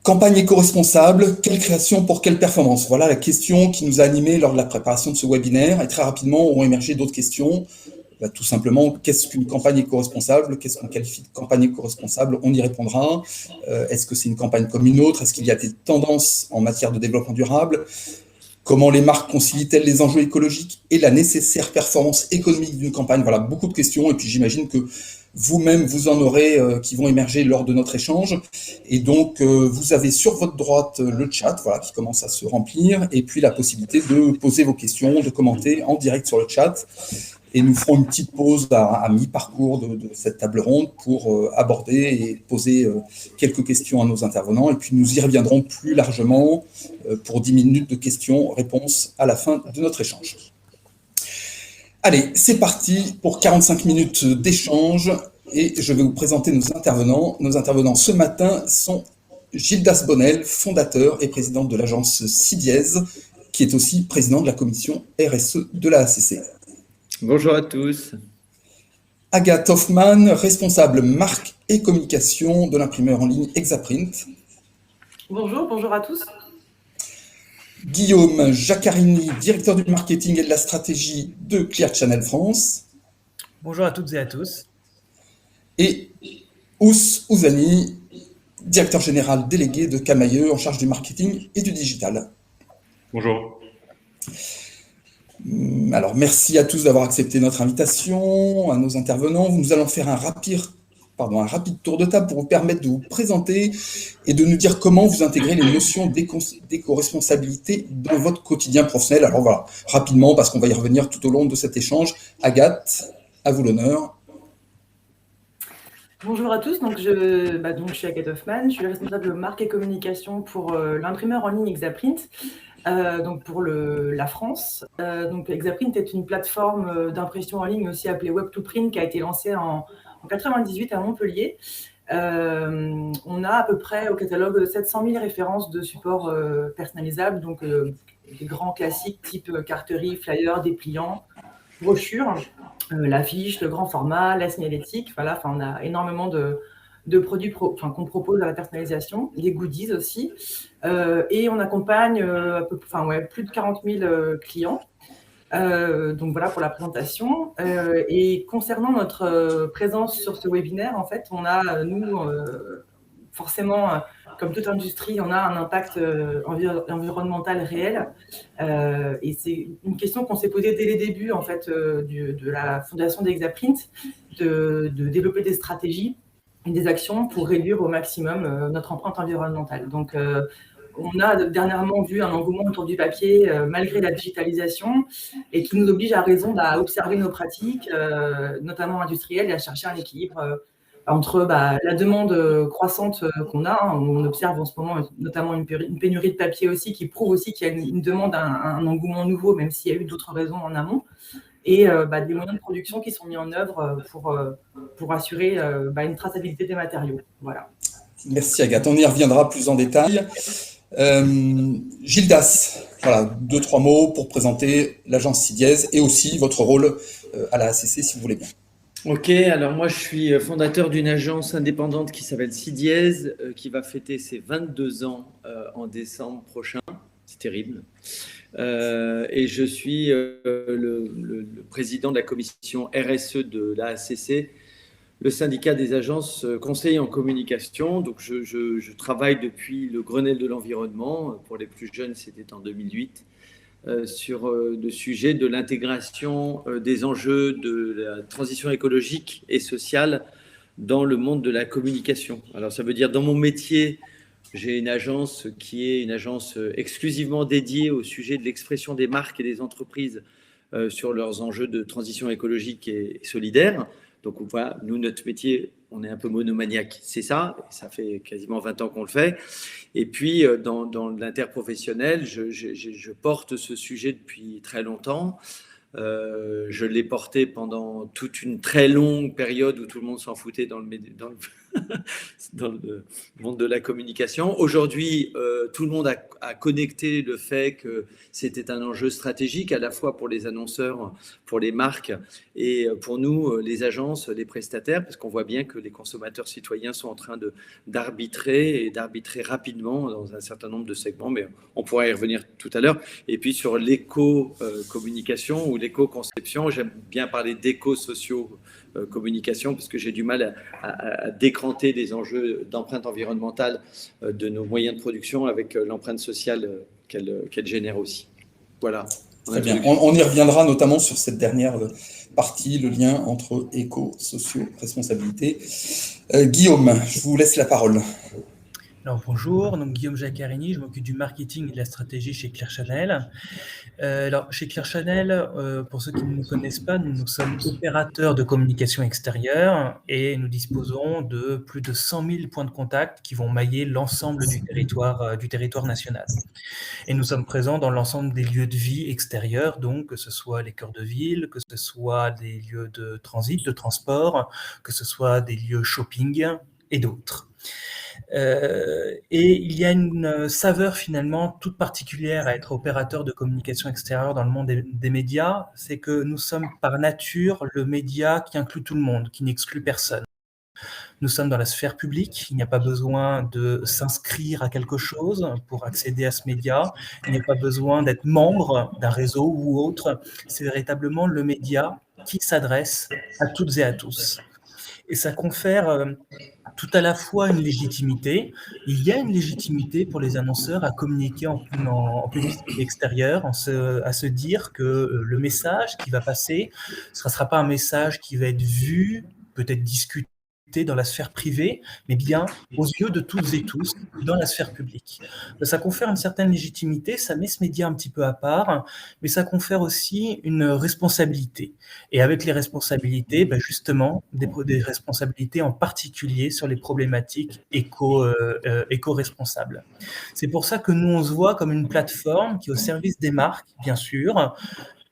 Campagne éco-responsable, quelle création pour quelle performance? Voilà la question qui nous a animés lors de la préparation de ce webinaire. Et très rapidement, ont émergé d'autres questions. Tout simplement, qu'est-ce qu'une campagne éco-responsable? Qu'est-ce qu'on qualifie de campagne éco-responsable? On y répondra. Est-ce que c'est une campagne comme une autre? Est-ce qu'il y a des tendances en matière de développement durable? Comment les marques concilient-elles les enjeux écologiques et la nécessaire performance économique d'une campagne? Voilà, beaucoup de questions. Et puis j'imagine que vous-même, vous en aurez qui vont émerger lors de notre échange. Et donc, vous avez sur votre droite le chat, voilà, qui commence à se remplir, et puis la possibilité de poser vos questions, de commenter en direct sur le chat. Et nous ferons une petite pause à mi-parcours de cette table ronde pour aborder et poser quelques questions à nos intervenants. Et puis nous y reviendrons plus largement pour 10 minutes de questions-réponses à la fin de notre échange. Allez, c'est parti pour 45 minutes d'échange. Et je vais vous présenter nos intervenants. Nos intervenants ce matin sont Gildas Bonnel, fondateur et président de l'agence CIDIES, qui est aussi président de la commission RSE de la ACC. Bonjour à tous. Agathe Hoffmann, responsable marque et communication de l'imprimeur en ligne Exaprint. Bonjour à tous. Guillaume Jaccarini, directeur du marketing et de la stratégie de Clear Channel France. Bonjour à toutes et à tous. Et Ous Ouzani, directeur général délégué de Camaïeu en charge du marketing et du digital. Bonjour. Alors, merci à tous d'avoir accepté notre invitation, à nos intervenants. Nous allons faire un rapide tour de table pour vous permettre de vous présenter et de nous dire comment vous intégrez les notions d'éco-responsabilité dans votre quotidien professionnel. Alors voilà, rapidement, parce qu'on va y revenir tout au long de cet échange. Agathe, à vous l'honneur. Bonjour à tous, donc je suis Agathe Hoffmann, je suis responsable de marque et communication pour l'imprimeur en ligne Exaprint. Donc pour la France. Donc Exaprint est une plateforme d'impression en ligne aussi appelée Web2Print qui a été lancée en 98 à Montpellier. On a à peu près au catalogue 700 000 références de supports personnalisables, donc des grands classiques type carterie, flyer, dépliant, brochure, l'affiche, le grand format, la signalétique. Voilà, on a énormément de produits qu'on propose à la personnalisation, les goodies aussi. Et on accompagne plus de 40 000 clients. Donc voilà pour la présentation. Et concernant notre présence sur ce webinaire, en fait, on a, forcément, comme toute industrie, on a un impact environnemental réel. Et c'est une question qu'on s'est posée dès les débuts en fait, de la fondation d'Exaprint, de développer des stratégies et des actions pour réduire au maximum notre empreinte environnementale. Donc, on a dernièrement vu un engouement autour du papier malgré la digitalisation et qui nous oblige à raison à observer nos pratiques, notamment industrielles, et à chercher un équilibre entre la demande croissante qu'on a. On observe en ce moment notamment une pénurie de papier aussi qui prouve aussi qu'il y a une demande, un engouement nouveau, même s'il y a eu d'autres raisons en amont. Et des moyens de production qui sont mis en œuvre pour assurer une traçabilité des matériaux. Voilà. Merci Agathe, on y reviendra plus en détail. Gildas, voilà, 2-3 mots pour présenter l'agence CIDIES et aussi votre rôle à la ACC si vous voulez bien. Ok, alors moi je suis fondateur d'une agence indépendante qui s'appelle CIDIES, qui va fêter ses 22 ans en décembre prochain. C'est terrible. Et je suis le président de la commission RSE de l'AACC, le syndicat des agences conseils en communication. Donc je travaille depuis le Grenelle de l'environnement. Pour les plus jeunes, c'était en 2008. Sur le sujet de l'intégration des enjeux de la transition écologique et sociale dans le monde de la communication. Alors ça veut dire dans mon métier, j'ai une agence qui est une agence exclusivement dédiée au sujet de l'expression des marques et des entreprises sur leurs enjeux de transition écologique et solidaire. Donc voilà, nous, notre métier, on est un peu monomaniaque, c'est ça, ça fait quasiment 20 ans qu'on le fait. Et puis, dans l'interprofessionnel, je porte ce sujet depuis très longtemps. Je l'ai porté pendant toute une très longue période où tout le monde s'en foutait dans le monde de la communication. Aujourd'hui, tout le monde a connecté le fait que c'était un enjeu stratégique à la fois pour les annonceurs, pour les marques et pour nous, les agences, les prestataires, parce qu'on voit bien que les consommateurs citoyens sont en train d'arbitrer et d'arbitrer rapidement dans un certain nombre de segments, mais on pourra y revenir tout à l'heure. Et puis sur l'éco-communication ou l'éco-conception, j'aime bien parler d'éco-socio-communication parce que j'ai du mal à décranter les enjeux d'empreinte environnementale de nos moyens de production avec l'empreinte sociale qu'elle génère aussi. Voilà. Très bien. On y reviendra notamment sur cette dernière partie, le lien entre éco, socio, responsabilité. Guillaume, je vous laisse la parole. Alors bonjour, donc Guillaume Jaccarini, je m'occupe du marketing et de la stratégie chez Clear Channel. Alors chez Clear Channel, pour ceux qui ne nous connaissent pas, nous sommes opérateurs de communication extérieure et nous disposons de plus de 100 000 points de contact qui vont mailler l'ensemble du territoire national. Et nous sommes présents dans l'ensemble des lieux de vie extérieurs, donc que ce soit les cœurs de ville, que ce soit des lieux de transit, de transport, que ce soit des lieux shopping et d'autres. Et il y a une saveur finalement toute particulière à être opérateur de communication extérieure dans le monde des médias, c'est que nous sommes par nature le média qui inclut tout le monde, qui n'exclut personne. Nous sommes dans la sphère publique, il n'y a pas besoin de s'inscrire à quelque chose pour accéder à ce média, il n'y a pas besoin d'être membre d'un réseau ou autre, c'est véritablement le média qui s'adresse à toutes et à tous. Et ça confère tout à la fois une légitimité. Il y a une légitimité pour les annonceurs à communiquer en publicité extérieure, à se dire que le message qui va passer, ce ne sera pas un message qui va être vu, peut-être discuté dans la sphère privée, mais bien aux yeux de toutes et tous dans la sphère publique. Ça confère une certaine légitimité, ça met ce média un petit peu à part, mais ça confère aussi une responsabilité. Et avec les responsabilités, justement, des responsabilités en particulier sur les problématiques éco-responsables. C'est pour ça que nous, on se voit comme une plateforme qui est au service des marques, bien sûr,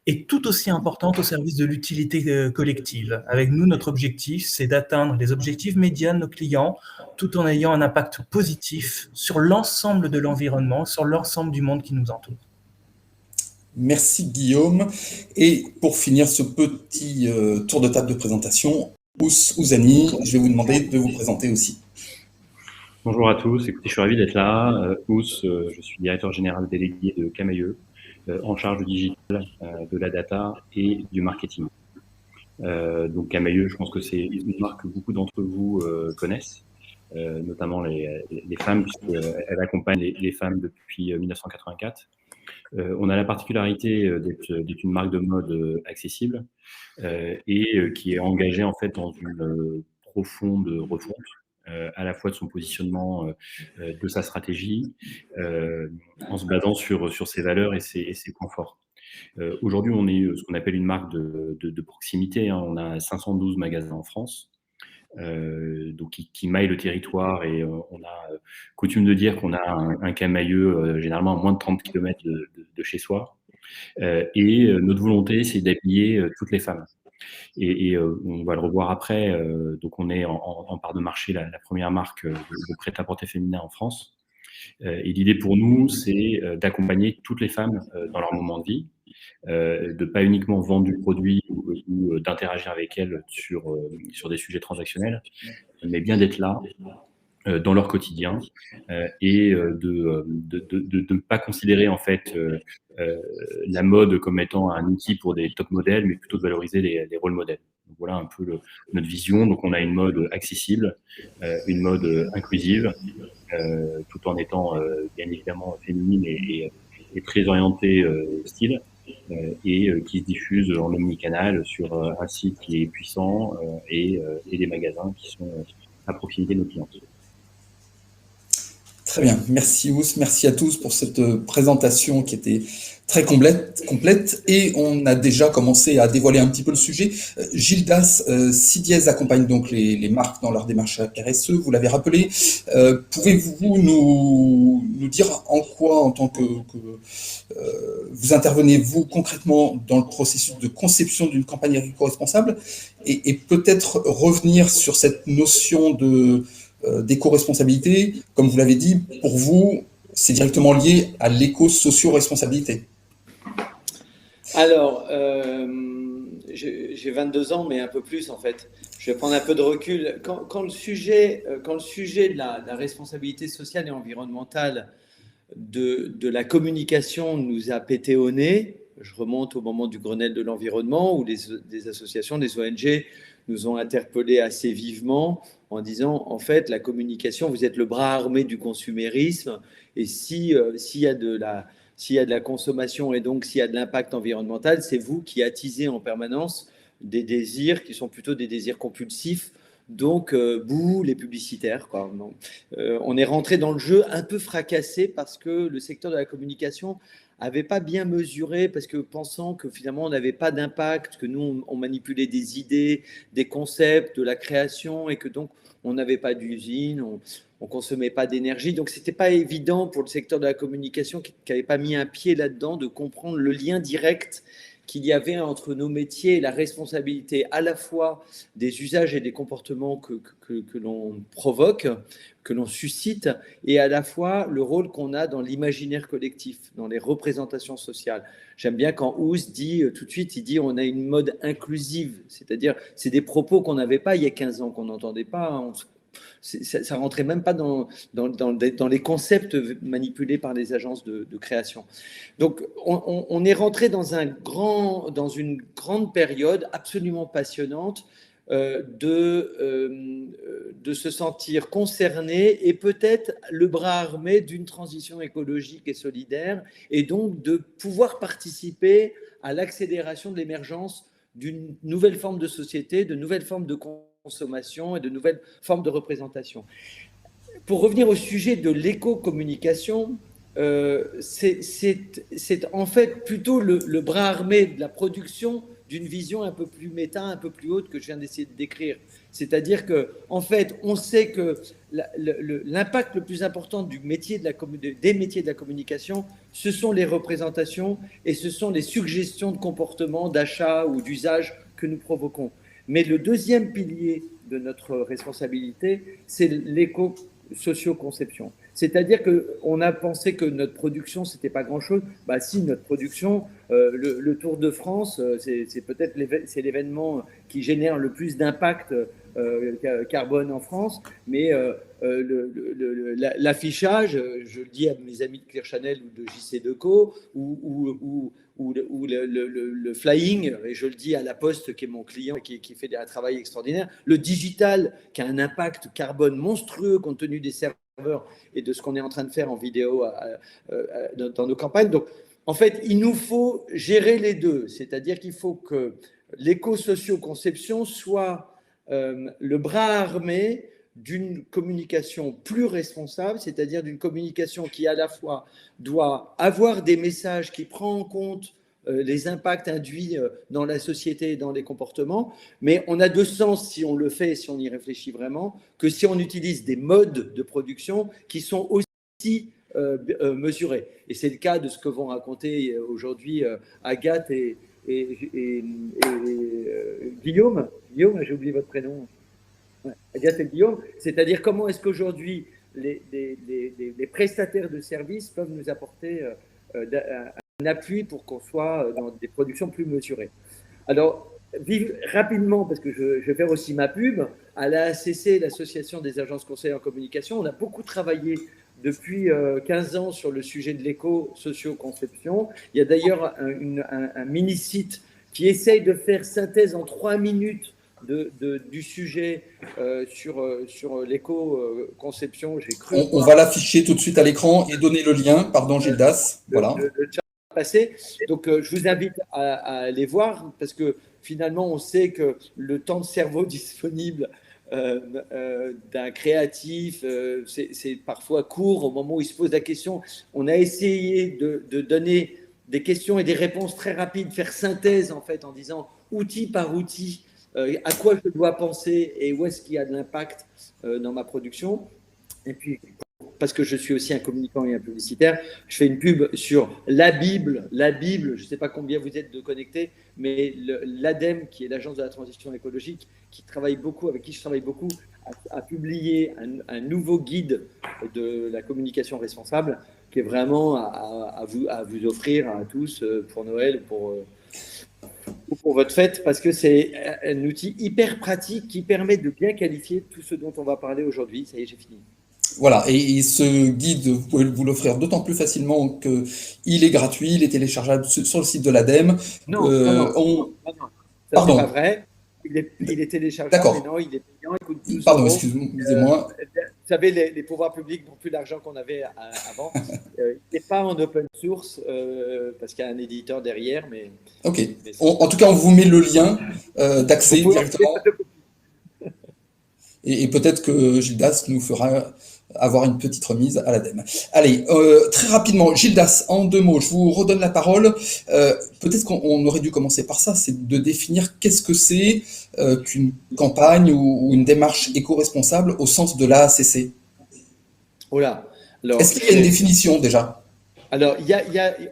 est tout aussi importante au service de l'utilité collective. Avec nous, notre objectif, c'est d'atteindre les objectifs médias de nos clients, tout en ayant un impact positif sur l'ensemble de l'environnement, sur l'ensemble du monde qui nous entoure. Merci Guillaume. Et pour finir ce petit tour de table de présentation, Ouzani, je vais vous demander de vous présenter aussi. Bonjour à tous, écoutez, je suis ravi d'être là. Je suis directeur général délégué de Camailleux, en charge du digital, de la data et du marketing. Donc Camailleux, je pense que c'est une marque que beaucoup d'entre vous connaissent, notamment les femmes, puisqu'elle accompagne les femmes depuis 1984. On a la particularité d'être une marque de mode accessible et qui est engagée en fait dans une profonde refonte à la fois de son positionnement, de sa stratégie, en se basant sur ses valeurs et ses points forts. Aujourd'hui, on est ce qu'on appelle une marque de proximité, hein. On a 512 magasins en France, donc qui maillent le territoire, et on a coutume de dire qu'on a un Camailleux généralement à moins de 30 km de chez soi. Et notre volonté, c'est d'habiller toutes les femmes. Et on va le revoir après. Donc on est en part de marché la première marque de prêt-à-porter féminin en France. Et l'idée pour nous, c'est d'accompagner toutes les femmes dans leur moment de vie, de pas uniquement vendre du produit ou d'interagir avec elles sur des sujets transactionnels, mais bien d'être là dans leur quotidien, et de ne pas considérer en fait la mode comme étant un outil pour des top modèles, mais plutôt de valoriser les rôles modèles. Donc voilà un peu notre vision. Donc on a une mode accessible, une mode inclusive, tout en étant bien évidemment féminine et très orientée style, et qui se diffuse en omnicanal sur un site qui est puissant, et des magasins qui sont à proximité de nos clients. Très bien, merci Ous, merci à tous pour cette présentation qui était très complète et on a déjà commencé à dévoiler un petit peu le sujet. Gildas, Sidiez accompagne donc les marques dans leur démarche RSE, vous l'avez rappelé. Pouvez-vous nous dire en quoi, en tant que vous intervenez, vous, concrètement, dans le processus de conception d'une campagne éco-responsable et peut-être revenir sur cette notion d'éco-responsabilité, comme vous l'avez dit, pour vous, c'est directement lié à l'éco-socio-responsabilité. Alors, j'ai 22 ans, mais un peu plus en fait. Je vais prendre un peu de recul. Quand le sujet de la responsabilité sociale et environnementale de la communication nous a pété au nez, je remonte au moment du Grenelle de l'environnement où des associations, des ONG nous ont interpellés assez vivement en disant, en fait, la communication, vous êtes le bras armé du consumérisme et s'il y a de la consommation et donc s'il y a de l'impact environnemental, c'est vous qui attisez en permanence des désirs qui sont plutôt des désirs compulsifs. Donc, bouh, les publicitaires, quoi. On est rentré dans le jeu un peu fracassé parce que le secteur de la communication n'avait pas bien mesuré, parce que pensant que finalement on n'avait pas d'impact, que nous on manipulait des idées, des concepts, de la création et que donc on n'avait pas d'usine, on consommait pas d'énergie. Donc c'était pas évident pour le secteur de la communication qui n'avait pas mis un pied là-dedans de comprendre le lien direct qu'il y avait entre nos métiers et la responsabilité à la fois des usages et des comportements que l'on provoque, que l'on suscite, et à la fois le rôle qu'on a dans l'imaginaire collectif, dans les représentations sociales. J'aime bien quand Ous dit tout de suite, il dit on a une mode inclusive, c'est-à-dire c'est des propos qu'on n'avait pas il y a 15 ans, qu'on n'entendait pas, ça rentrait même pas dans les concepts manipulés par les agences de création. Donc, on est rentré dans une grande période absolument passionnante de se sentir concerné et peut-être le bras armé d'une transition écologique et solidaire et donc de pouvoir participer à l'accélération de l'émergence d'une nouvelle forme de société, de nouvelles formes de consommation et de nouvelles formes de représentation. Pour revenir au sujet de l'éco-communication, c'est en fait plutôt le bras armé de la production d'une vision un peu plus méta, un peu plus haute que je viens d'essayer de décrire. C'est-à-dire qu'en fait, on sait que l'impact le plus important des métiers de la communication, ce sont les représentations et ce sont les suggestions de comportement, d'achat ou d'usage que nous provoquons. Mais le deuxième pilier de notre responsabilité, c'est l'éco-socio-conception. C'est-à-dire qu'on a pensé que notre production, ce n'était pas grand-chose. Bah si, notre production, le Tour de France, c'est peut-être l'événement qui génère le plus d'impact carbone en France, mais l'affichage, je le dis à mes amis de Clear Channel ou de JC Decaux, ou le flying, et je le dis à La Poste, qui est mon client et qui fait un travail extraordinaire, le digital, qui a un impact carbone monstrueux compte tenu des serveurs et de ce qu'on est en train de faire en vidéo dans nos campagnes. Donc, en fait, il nous faut gérer les deux, c'est-à-dire qu'il faut que l'éco-socio-conception soit le bras armé d'une communication plus responsable, c'est-à-dire d'une communication qui à la fois doit avoir des messages qui prennent en compte les impacts induits dans la société et dans les comportements, mais on a de sens si on le fait, si on y réfléchit vraiment, que si on utilise des modes de production qui sont aussi mesurés. Et c'est le cas de ce que vont raconter aujourd'hui Agathe et Guillaume. Guillaume, j'ai oublié votre prénom. Ouais, Agathe et Guillaume. C'est-à-dire comment est-ce qu'aujourd'hui les prestataires de services peuvent nous apporter un appui pour qu'on soit dans des productions plus mesurées. Alors, rapidement, parce que je vais faire aussi ma pub, à l'AACC, l'Association des agences conseillères en communication, on a beaucoup travaillé depuis 15 ans sur le sujet de l'éco-socio-conception. Il y a d'ailleurs un mini-site qui essaye de faire synthèse en 3 minutes du sujet sur l'éco-conception. On va l'afficher tout de suite à l'écran et donner le lien. Pardon, Gildas. Voilà. Le chat passé. Donc, je vous invite à aller voir parce que finalement, on sait que le temps de cerveau disponible d'un créatif, c'est parfois court au moment où il se pose la question. On a essayé de donner des questions et des réponses très rapides, faire synthèse en fait en disant outil par outil, à quoi je dois penser et où est-ce qu'il y a de l'impact dans ma production. Et puis, parce que je suis aussi un communicant et un publicitaire, je fais une pub sur la Bible, je ne sais pas combien vous êtes de connectés, mais l'ADEME, qui est l'Agence de la transition écologique, avec qui je travaille beaucoup, a publié un nouveau guide de la communication responsable qui est vraiment à vous offrir à tous pour Noël ou pour votre fête, parce que c'est un outil hyper pratique qui permet de bien qualifier tout ce dont on va parler aujourd'hui. Ça y est, j'ai fini. Voilà, et ce guide, vous pouvez vous l'offrir d'autant plus facilement qu'il est gratuit, il est téléchargeable sur le site de l'ADEME. Non, non, ça c'est Pardon. pas vrai. Il est téléchargeable, D'accord. mais non, il est payant, il coûte 12 Pardon, euros. excusez-moi. Vous savez, les pouvoirs publics n'ont plus l'argent qu'on avait avant. Il n'est pas en open source parce qu'il y a un éditeur derrière, mais. Ok. mais En tout cas, on vous met le lien d'accès Vous pouvez- directement. Et peut-être que Gildas nous fera avoir une petite remise à l'ADEME. Allez, très rapidement, Gildas, en 2 mots, je vous redonne la parole. Peut-être qu'on aurait dû commencer par ça, c'est de définir qu'est-ce que c'est qu'une campagne ou une démarche éco-responsable au sens de l'AACC. Voilà. Alors, Est-ce qu'il y a une définition déjà? Alors,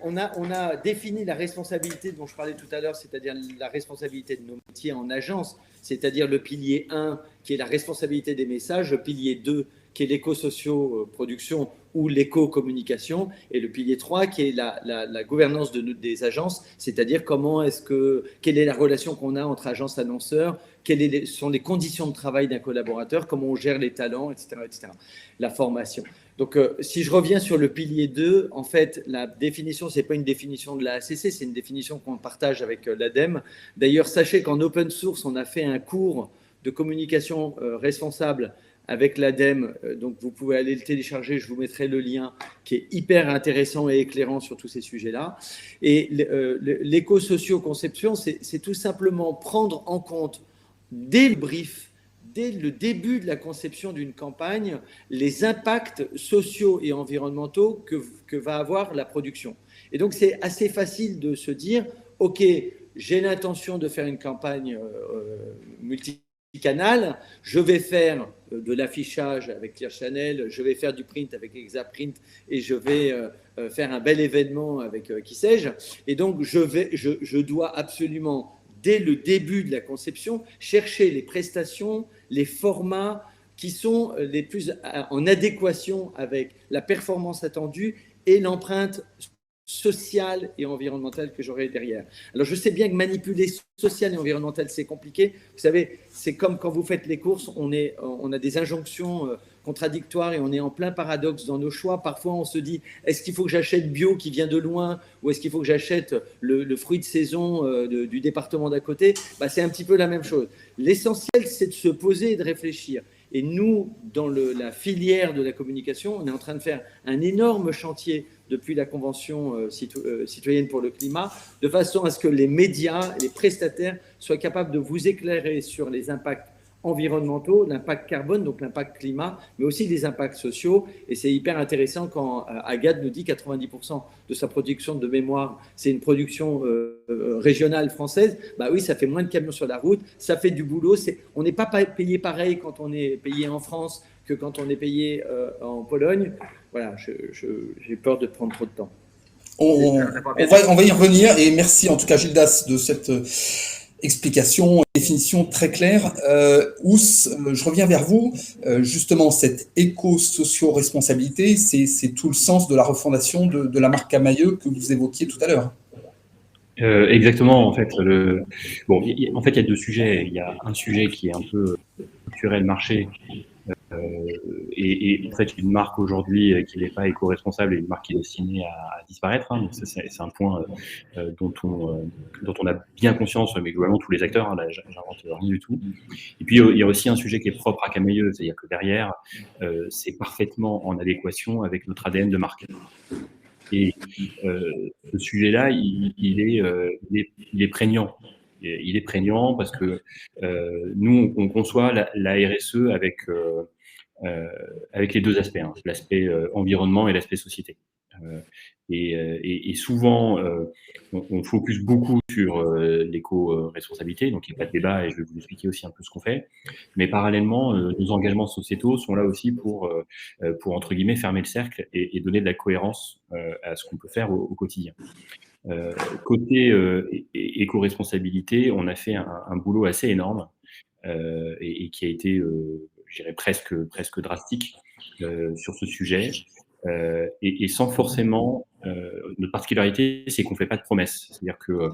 on a défini la responsabilité dont je parlais tout à l'heure, c'est-à-dire la responsabilité de nos métiers en agence, c'est-à-dire le pilier 1 qui est la responsabilité des messages, le pilier 2 qui est l'éco-socio-production ou l'éco-communication, et le pilier 3 qui est la gouvernance des agences, c'est-à-dire quelle est la relation qu'on a entre agences annonceurs, quelles sont les conditions de travail d'un collaborateur, comment on gère les talents, etc., etc. La formation. Donc, si je reviens sur le pilier 2, en fait, la définition, ce n'est pas une définition de la ACC, c'est une définition qu'on partage avec l'ADEME. D'ailleurs, sachez qu'en open source, on a fait un cours de communication responsable avec l'ADEME. Donc, vous pouvez aller le télécharger, je vous mettrai le lien, qui est hyper intéressant et éclairant sur tous ces sujets-là. Et l'éco-socio-conception, c'est tout simplement prendre en compte dès le brief, dès le début de la conception d'une campagne, les impacts sociaux et environnementaux que va avoir la production. Et donc, c'est assez facile de se dire, OK, j'ai l'intention de faire une campagne multicanal, je vais faire de l'affichage avec Clear Channel, je vais faire du print avec Exaprint et je vais faire un bel événement avec qui sais-je. Et donc, je dois absolument dès le début de la conception, chercher les prestations, les formats qui sont les plus en adéquation avec la performance attendue et l'empreinte sociale et environnementale que j'aurai derrière. Alors, je sais bien que manipuler social et environnemental, c'est compliqué. Vous savez, c'est comme quand vous faites les courses, on a des injonctions contradictoires et on est en plein paradoxe dans nos choix. Parfois, on se dit, est-ce qu'il faut que j'achète bio qui vient de loin ou est-ce qu'il faut que j'achète le fruit de saison du département d'à côté? C'est un petit peu la même chose. L'essentiel, c'est de se poser et de réfléchir. Et nous, dans la filière de la communication, on est en train de faire un énorme chantier depuis la Convention citoyenne pour le climat, de façon à ce que les médias, les prestataires soient capables de vous éclairer sur les impacts environnementaux, l'impact carbone, donc l'impact climat, mais aussi les impacts sociaux. Et c'est hyper intéressant quand Agathe nous dit 90% de sa production de mémoire, c'est une production régionale française. Oui, ça fait moins de camions sur la route, ça fait du boulot. On n'est pas payé pareil quand on est payé en France que quand on est payé en Pologne. Voilà, j'ai peur de prendre trop de temps. On va y revenir, et merci en tout cas Gildas de cette explication, définition très claire. Ous, je reviens vers vous. Justement, cette éco-socio-responsabilité, c'est tout le sens de la refondation de la marque Camaïeu que vous évoquiez tout à l'heure. Exactement, en fait. En fait, il y a 2 sujets. Il y a un sujet qui est un peu culturel marché, et en fait, une marque aujourd'hui qui n'est pas éco-responsable est une marque qui est destinée à disparaître. Donc ça, c'est un point dont on a bien conscience, mais globalement tous les acteurs. Là, j'invente rien du tout. Et puis il y a aussi un sujet qui est propre à Camaïeu, c'est-à-dire que derrière, c'est parfaitement en adéquation avec notre ADN de marque. Et ce sujet-là, il est prégnant. il est prégnant parce que nous, on conçoit la RSE avec les deux aspects, hein, l'aspect environnement et l'aspect société. Et souvent, on focus beaucoup sur l'éco-responsabilité, donc il n'y a pas de débat et je vais vous expliquer aussi un peu ce qu'on fait. Mais parallèlement, nos engagements sociétaux sont là aussi pour entre guillemets, fermer le cercle et donner de la cohérence à ce qu'on peut faire au quotidien. Côté éco-responsabilité, on a fait un boulot assez énorme et qui a été, je dirais, presque drastique sur ce sujet. Et sans forcément, notre particularité, c'est qu'on ne fait pas de promesses. C'est-à-dire que,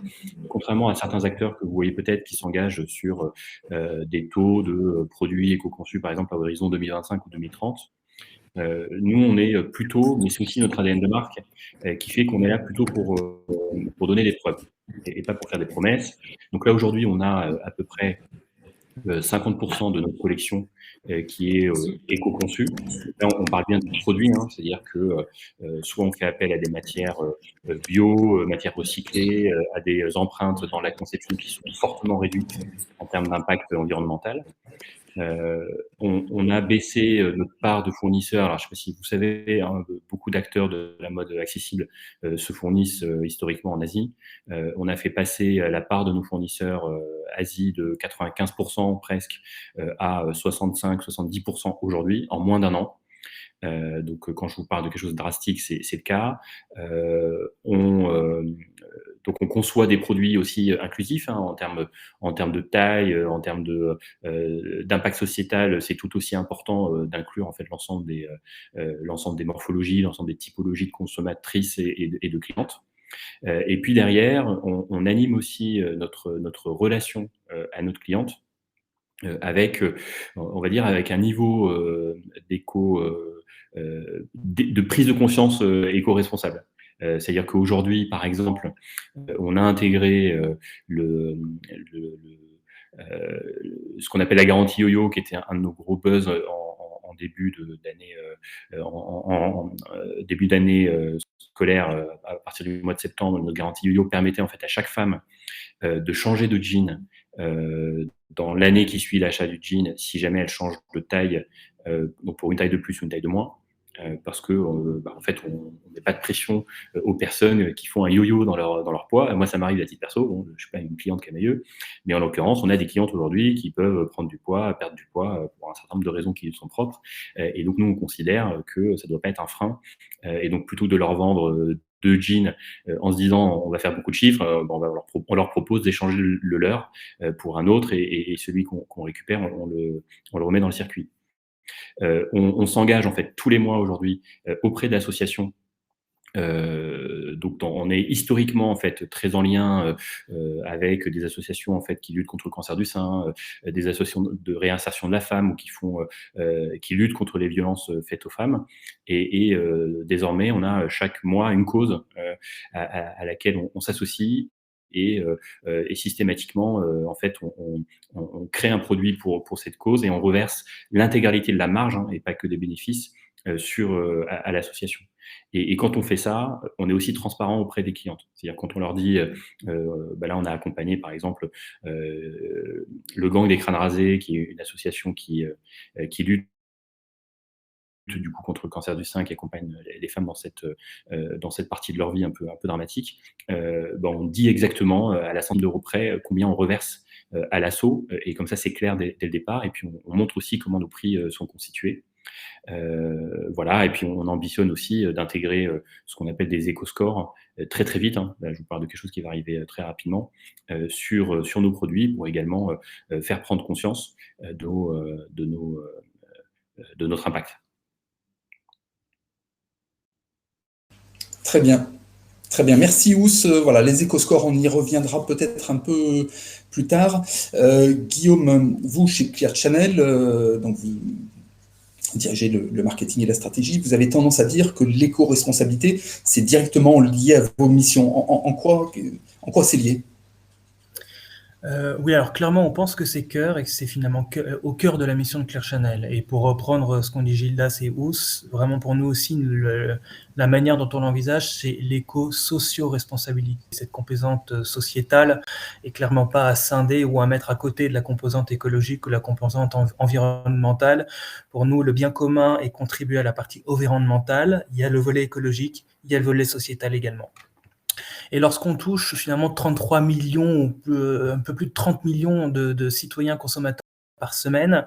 contrairement à certains acteurs que vous voyez peut-être qui s'engagent sur des taux de produits éco-conçus, par exemple, à horizon 2025 ou 2030, nous, on est plutôt, mais c'est aussi notre ADN de marque, qui fait qu'on est là plutôt pour donner des preuves et pas pour faire des promesses. Donc là, aujourd'hui, on a à peu près 50% de notre collection qui est éco-conçue. Là, on parle bien de produits, hein, c'est-à-dire que soit on fait appel à des matières bio, matières recyclées, à des empreintes dans la conception qui sont fortement réduites en termes d'impact environnemental. On a baissé notre part de fournisseurs. Alors, je ne sais pas si vous savez, hein, beaucoup d'acteurs de la mode accessible se fournissent historiquement en Asie. On a fait passer la part de nos fournisseurs Asie de 95% presque à 65-70% aujourd'hui, en moins d'un an. Donc, quand je vous parle de quelque chose de drastique, c'est le cas. Donc, on conçoit des produits aussi inclusifs hein, en termes de taille, en termes d'impact sociétal. C'est tout aussi important d'inclure en fait l'ensemble des morphologies, l'ensemble des typologies de consommatrices et de clientes. Et puis derrière, on anime aussi notre relation à notre cliente avec, on va dire, avec un niveau de prise de conscience éco-responsable. C'est-à-dire qu'aujourd'hui, par exemple, on a intégré ce qu'on appelle la garantie yo-yo, qui était un de nos gros buzz en début d'année scolaire, à partir du mois de septembre. Notre garantie yo-yo permettait en fait à chaque femme de changer de jean dans l'année qui suit l'achat du jean, si jamais elle change de taille, donc pour une taille de plus ou une taille de moins. Parce que en fait, on met pas de pression aux personnes qui font un yo-yo dans leur poids. Moi, ça m'arrive à titre perso. Bon, je suis pas une cliente Camaïeu, mais en l'occurrence, on a des clientes aujourd'hui qui peuvent prendre du poids, perdre du poids pour un certain nombre de raisons qui lui sont propres. Et donc, nous, on considère que ça doit pas être un frein. Et donc, plutôt de leur vendre deux jeans en se disant on va faire beaucoup de chiffres, on leur propose d'échanger le leur pour un autre et celui qu'on récupère, on le remet dans le circuit. On s'engage en fait tous les mois aujourd'hui auprès d'associations. Donc on est historiquement en fait très en lien avec des associations en fait qui luttent contre le cancer du sein, des associations de réinsertion de la femme ou qui luttent contre les violences faites aux femmes. Et désormais, on a chaque mois une cause à laquelle on s'associe. Et systématiquement, en fait, on crée un produit pour cette cause et on reverse l'intégralité de la marge et pas que des bénéfices à l'association. Et quand on fait ça, on est aussi transparent auprès des clientes. C'est-à-dire quand on leur dit, là on a accompagné par exemple le Gang des crânes rasés, qui est une association qui lutte du coup contre le cancer du sein, qui accompagne les femmes dans cette partie de leur vie un peu dramatique. On dit exactement à la centaine d'euros près combien on reverse à l'asso, et comme ça c'est clair dès le départ. Et puis on montre aussi comment nos prix sont constitués. Voilà, et puis on ambitionne aussi d'intégrer ce qu'on appelle des éco-scores très très vite. Là, je vous parle de quelque chose qui va arriver très rapidement sur nos produits pour également faire prendre conscience de notre impact. Très bien. Très bien, merci Ous. Voilà, les éco-scores, on y reviendra peut-être un peu plus tard. Guillaume, vous, chez Clear Channel, donc vous dirigez le marketing et la stratégie, vous avez tendance à dire que l'éco-responsabilité, c'est directement lié à vos missions. En quoi c'est lié ? Oui, alors clairement, on pense que c'est cœur et que c'est finalement au cœur de la mission de Claire Chanel. Et pour reprendre ce qu'ont dit Gildas et Ous, vraiment pour nous aussi, la manière dont on l'envisage, c'est l'éco-socio-responsabilité. Cette composante sociétale est clairement pas à scinder ou à mettre à côté de la composante écologique ou la composante environnementale. Pour nous, le bien commun est contribué à la partie environnementale. Il y a le volet écologique, il y a le volet sociétal également. Et lorsqu'on touche finalement 33 millions, un peu plus de 30 millions de citoyens consommateurs par semaine,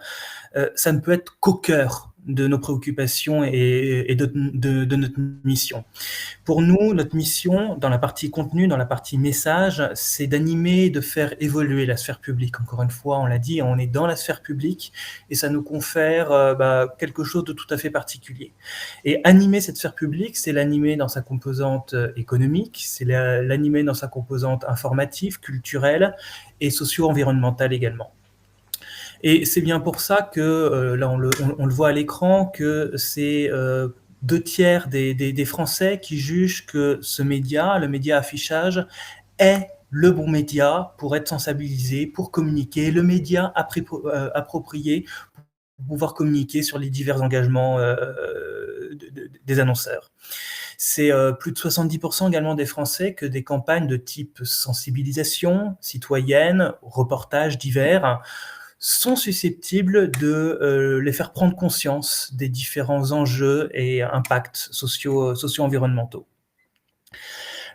ça ne peut être qu'au cœur de nos préoccupations et de notre mission. Pour nous, notre mission, dans la partie contenu, dans la partie message, c'est d'animer, de faire évoluer la sphère publique. Encore une fois, on l'a dit, on est dans la sphère publique et ça nous confère quelque chose de tout à fait particulier. Et animer cette sphère publique, c'est l'animer dans sa composante économique, c'est l'animer dans sa composante informative, culturelle et socio-environnementale également. Et c'est bien pour ça que, là on le voit à l'écran, que c'est 2/3 des Français qui jugent que ce média, le média affichage, est le bon média pour être sensibilisé, pour communiquer, le média approprié pour pouvoir communiquer sur les divers engagements des annonceurs. C'est plus de 70% également des Français que des campagnes de type sensibilisation citoyenne, reportages divers, sont susceptibles de les faire prendre conscience des différents enjeux et impacts socio-environnementaux.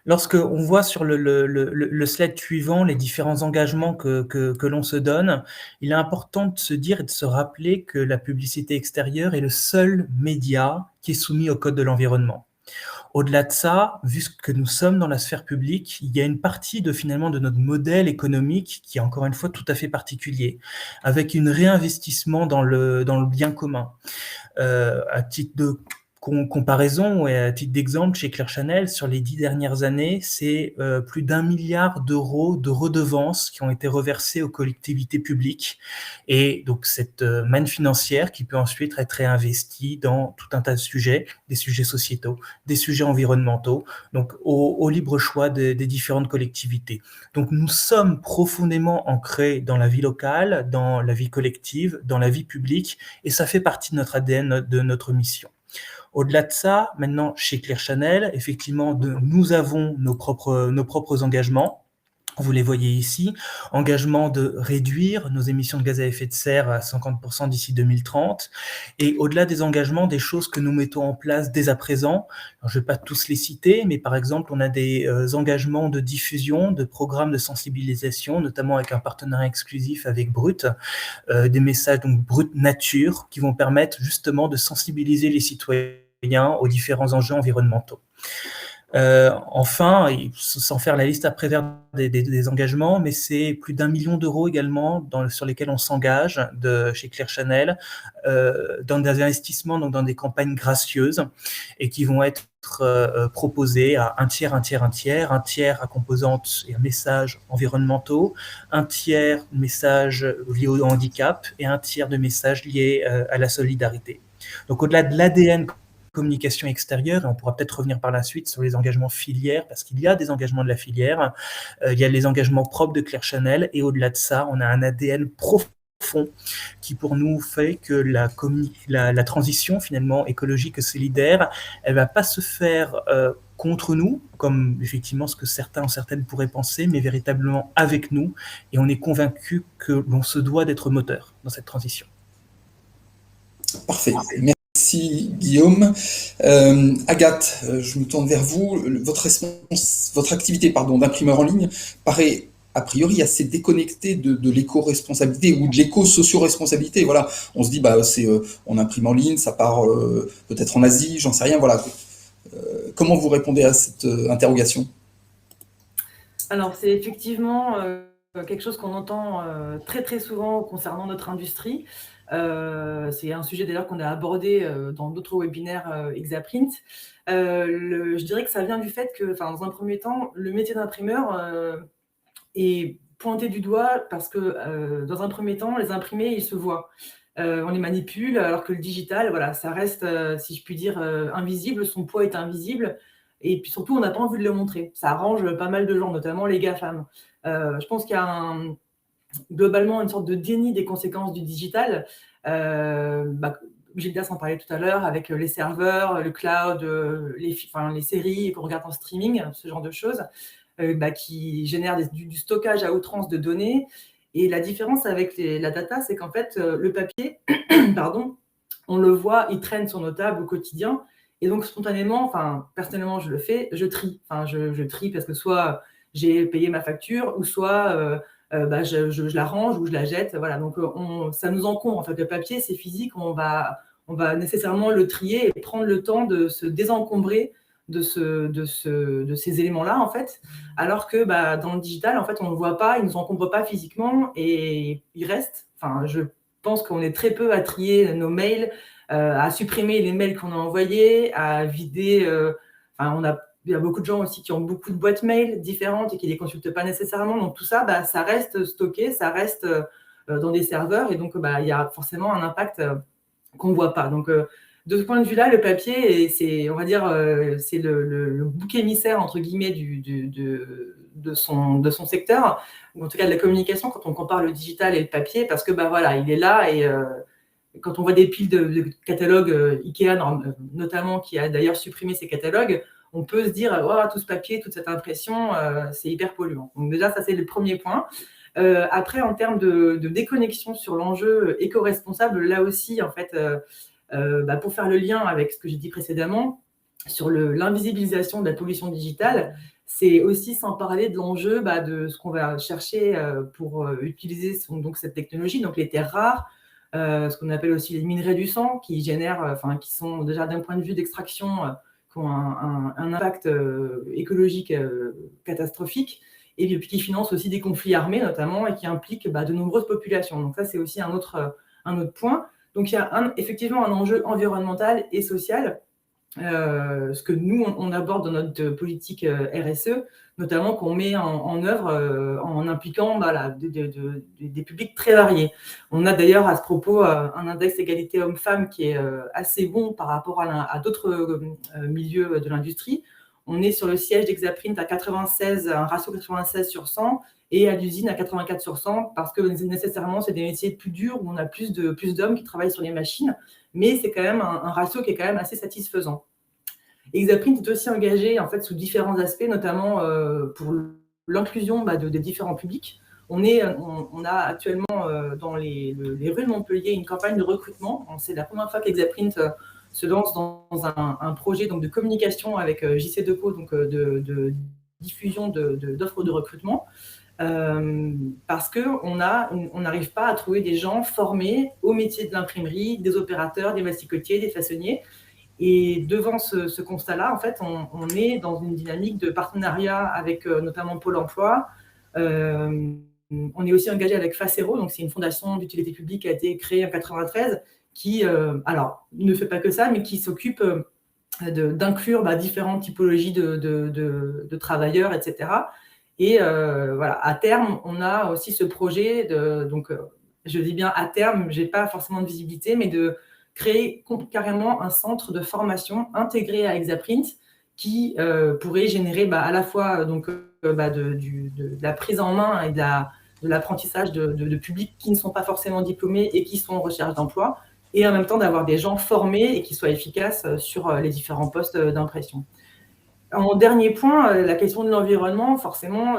Lorsqu'on voit sur le slide suivant les différents engagements que l'on se donne, il est important de se dire et de se rappeler que la publicité extérieure est le seul média qui est soumis au Code de l'environnement. Au-delà de ça, vu que nous sommes dans la sphère publique, il y a une partie finalement de notre modèle économique qui est encore une fois tout à fait particulier, avec un réinvestissement dans le bien commun. À titre de comparaison et à titre d'exemple, chez Claire Chanel, sur les 10 dernières années, c'est plus d'1 milliard d'euros de redevances qui ont été reversées aux collectivités publiques. Et donc, cette manne financière qui peut ensuite être réinvestie dans tout un tas de sujets, des sujets sociétaux, des sujets environnementaux, donc au libre choix des différentes collectivités. Donc, nous sommes profondément ancrés dans la vie locale, dans la vie collective, dans la vie publique, et ça fait partie de notre ADN, de notre mission. Au-delà de ça, maintenant, chez Claire Chanel, effectivement, nous avons nos propres engagements. Vous les voyez ici, engagement de réduire nos émissions de gaz à effet de serre à 50% d'ici 2030. Et au-delà des engagements, des choses que nous mettons en place dès à présent. Alors, je ne vais pas tous les citer, mais par exemple, on a des engagements de diffusion, de programmes de sensibilisation, notamment avec un partenariat exclusif avec Brut, des messages donc Brut Nature, qui vont permettre justement de sensibiliser les citoyens aux différents enjeux environnementaux. Enfin, sans faire la liste après vers des engagements, mais c'est plus d'1 million d'euros également sur lesquels on s'engage chez Claire Chanel, dans des investissements, donc dans des campagnes gracieuses, et qui vont être proposées à un tiers à composante et à messages environnementaux, un tiers messages liés au handicap et un tiers de messages liés à la solidarité. Donc au-delà de l'ADN communication extérieure, et on pourra peut-être revenir par la suite sur les engagements filières, parce qu'il y a des engagements de la filière, il y a les engagements propres de Claire Chanel, et au-delà de ça, on a un ADN profond qui pour nous fait que la transition finalement écologique et solidaire, elle va pas se faire contre nous, comme effectivement ce que certains ou certaines pourraient penser, mais véritablement avec nous, et on est convaincu que l'on se doit d'être moteur dans cette transition. Parfait. Merci Guillaume. Agathe, je me tourne vers vous. Votre activité d'imprimeur en ligne paraît a priori assez déconnectée de l'éco-responsabilité ou de l'éco-socio-responsabilité. Voilà, on se dit on imprime en ligne, ça part peut-être en Asie, j'en sais rien. Voilà. Comment vous répondez à cette interrogation? Alors c'est effectivement quelque chose qu'on entend très très souvent concernant notre industrie. C'est un sujet d'ailleurs qu'on a abordé dans d'autres webinaires Exaprint. Je dirais que ça vient du fait que, dans un premier temps, le métier d'imprimeur est pointé du doigt parce que, dans un premier temps, les imprimés, ils se voient. On les manipule, alors que le digital, voilà, ça reste, si je puis dire, invisible, son poids est invisible. Et puis surtout, on n'a pas envie de le montrer. Ça arrange pas mal de gens, notamment les GAFAM. Je pense qu'il y a globalement une sorte de déni des conséquences du digital. Gildas en parlait tout à l'heure, avec les serveurs, le cloud, les séries qu'on regarde en streaming, ce genre de choses, qui génèrent du stockage à outrance de données. Et la différence avec la data, c'est qu'en fait, le papier, pardon, on le voit, il traîne sur nos tables au quotidien. Et donc, spontanément, personnellement, je le fais, je trie. Je trie parce que soit j'ai payé ma facture, ou soit je la range ou je la jette. Voilà, donc ça nous encombre. En fait, le papier, c'est physique, on va nécessairement le trier et prendre le temps de se désencombrer de ces éléments-là, en fait. Alors que dans le digital, en fait, on ne le voit pas, il ne nous encombre pas physiquement et il reste. Je pense qu'on est très peu à trier nos mails, à supprimer les mails qu'on a envoyés, à vider. Il y a beaucoup de gens aussi qui ont beaucoup de boîtes mail différentes et qui ne les consultent pas nécessairement. Donc, tout ça, ça reste stocké, ça reste dans des serveurs. Et donc, il y a forcément un impact qu'on ne voit pas. Donc, de ce point de vue-là, le papier, c'est, on va dire, c'est le bouc émissaire, entre guillemets, de son secteur, ou en tout cas de la communication, quand on compare le digital et le papier, parce que, voilà, il est là et quand on voit des piles de catalogues Ikea, notamment, qui a d'ailleurs supprimé ses catalogues, on peut se dire, tout ce papier, toute cette impression, c'est hyper polluant. Donc déjà, ça, c'est le premier point. Après, en termes de déconnexion sur l'enjeu éco-responsable, là aussi, en fait, pour faire le lien avec ce que j'ai dit précédemment, sur l'invisibilisation de la pollution digitale, c'est aussi sans parler de l'enjeu de ce qu'on va chercher pour utiliser donc cette technologie, donc les terres rares, ce qu'on appelle aussi les minerais du sang, qui génèrent, qui sont déjà d'un point de vue d'extraction, qui ont un impact écologique catastrophique, et puis qui financent aussi des conflits armés notamment, et qui impliquent de nombreuses populations. Donc ça, c'est aussi un autre point. Donc il y a effectivement un enjeu environnemental et social, ce que nous, on aborde dans notre politique RSE, notamment qu'on met en œuvre en impliquant des publics très variés. On a d'ailleurs à ce propos un index égalité homme-femme qui est assez bon par rapport à d'autres milieux de l'industrie. On est sur le siège d'Exaprint à 96, un ratio 96 sur 100, et à l'usine à 84 sur 100, parce que nécessairement, c'est des métiers plus durs, où on a plus d'hommes qui travaillent sur les machines, mais c'est quand même un ratio qui est quand même assez satisfaisant. Exaprint est aussi engagé en fait, sous différents aspects, notamment pour l'inclusion des différents publics. On a actuellement dans les rues de Montpellier une campagne de recrutement. C'est la première fois qu'Exaprint se lance dans un projet donc, de communication avec JC Deco, donc de diffusion d'offres de recrutement. Parce qu'on n'arrive pas à trouver des gens formés au métier de l'imprimerie, des opérateurs, des masticotiers, des façonniers. Et devant ce constat-là, en fait, on est dans une dynamique de partenariat avec notamment Pôle emploi. On est aussi engagé avec Facero, donc c'est une fondation d'utilité publique qui a été créée en 1993, qui, ne fait pas que ça, mais qui s'occupe d'inclure différentes typologies de travailleurs, etc. Et à terme, on a aussi ce projet donc je dis bien à terme, je n'ai pas forcément de visibilité, mais de créer carrément un centre de formation intégré à Exaprint qui pourrait générer à la fois donc, de la prise en main et de l'apprentissage de publics qui ne sont pas forcément diplômés et qui sont en recherche d'emploi, et en même temps d'avoir des gens formés et qui soient efficaces sur les différents postes d'impression. En dernier point, la question de l'environnement, forcément,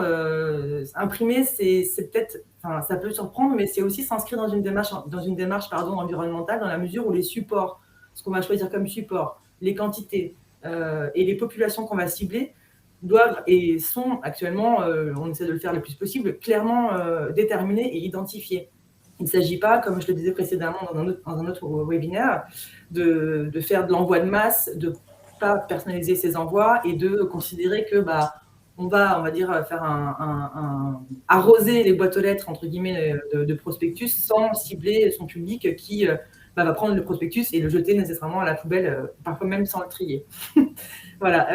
imprimer, c'est peut-être, ça peut surprendre, mais c'est aussi s'inscrire dans une démarche environnementale, dans la mesure où les supports, ce qu'on va choisir comme support, les quantités et les populations qu'on va cibler doivent et sont actuellement, on essaie de le faire le plus possible, clairement déterminés et identifiés. Il ne s'agit pas, comme je le disais précédemment dans un autre webinaire, de faire de l'envoi de masse, de pas personnaliser ses envois et de considérer que on va dire faire arroser les boîtes aux lettres entre guillemets de prospectus sans cibler son public qui va prendre le prospectus et le jeter nécessairement à la poubelle, parfois même sans le trier. Voilà.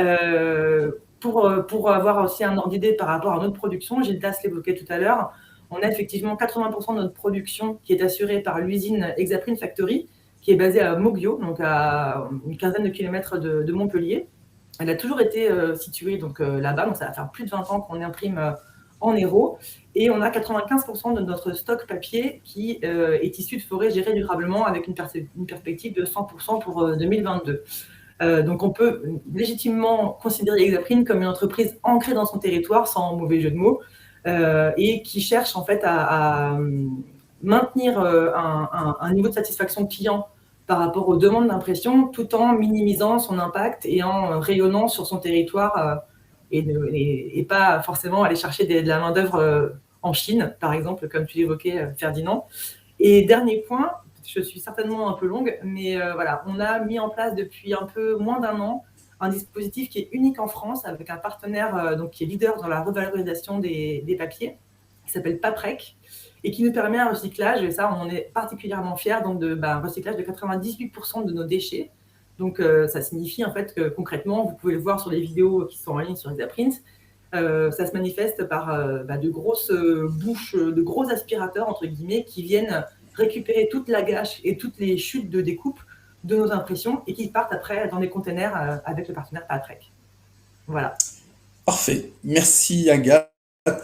Pour avoir aussi un ordre d'idée par rapport à notre production, Gildas l'évoquait tout à l'heure, on a effectivement 80% de notre production qui est assurée par l'usine Exaprint Factory, qui est basée à Moguio, donc à une quinzaine de kilomètres de Montpellier. Elle a toujours été située donc, là-bas, donc ça va faire plus de 20 ans qu'on imprime en héros. Et on a 95% de notre stock papier qui est issu de forêts gérées durablement avec une perspective de 100% pour 2022. Donc, on peut légitimement considérer Exaprint comme une entreprise ancrée dans son territoire, sans mauvais jeu de mots, et qui cherche en fait à maintenir un niveau de satisfaction client par rapport aux demandes d'impression, tout en minimisant son impact et en rayonnant sur son territoire et pas forcément aller chercher de la main-d'œuvre en Chine, par exemple, comme tu l'évoquais, Ferdinand. Et dernier point, je suis certainement un peu longue, mais voilà, on a mis en place depuis un peu moins d'un an un dispositif qui est unique en France avec un partenaire donc, qui est leader dans la revalorisation des papiers, qui s'appelle Paprec, et qui nous permet un recyclage, et ça, on est particulièrement fiers, donc un recyclage de 98% de nos déchets. Donc, ça signifie en fait que concrètement, vous pouvez le voir sur les vidéos qui sont en ligne sur Exaprint, ça se manifeste par de grosses bouches, de gros aspirateurs, entre guillemets, qui viennent récupérer toute la gâche et toutes les chutes de découpe de nos impressions et qui partent après dans des containers avec le partenaire Paprec. Voilà. Parfait. Merci Agathe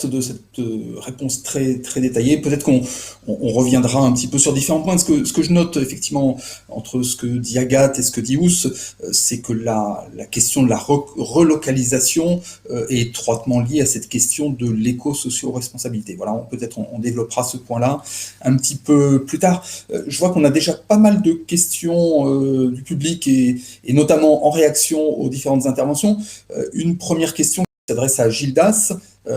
de cette réponse très, très détaillée. Peut-être qu'on reviendra un petit peu sur différents points. Ce que je note effectivement entre ce que dit Agathe et ce que dit Ous, c'est que la question de la relocalisation est étroitement liée à cette question de l'éco-socio-responsabilité. Voilà, peut-être on développera ce point-là un petit peu plus tard. Je vois qu'on a déjà pas mal de questions du public et notamment en réaction aux différentes interventions. Une première question qui s'adresse à Gildas,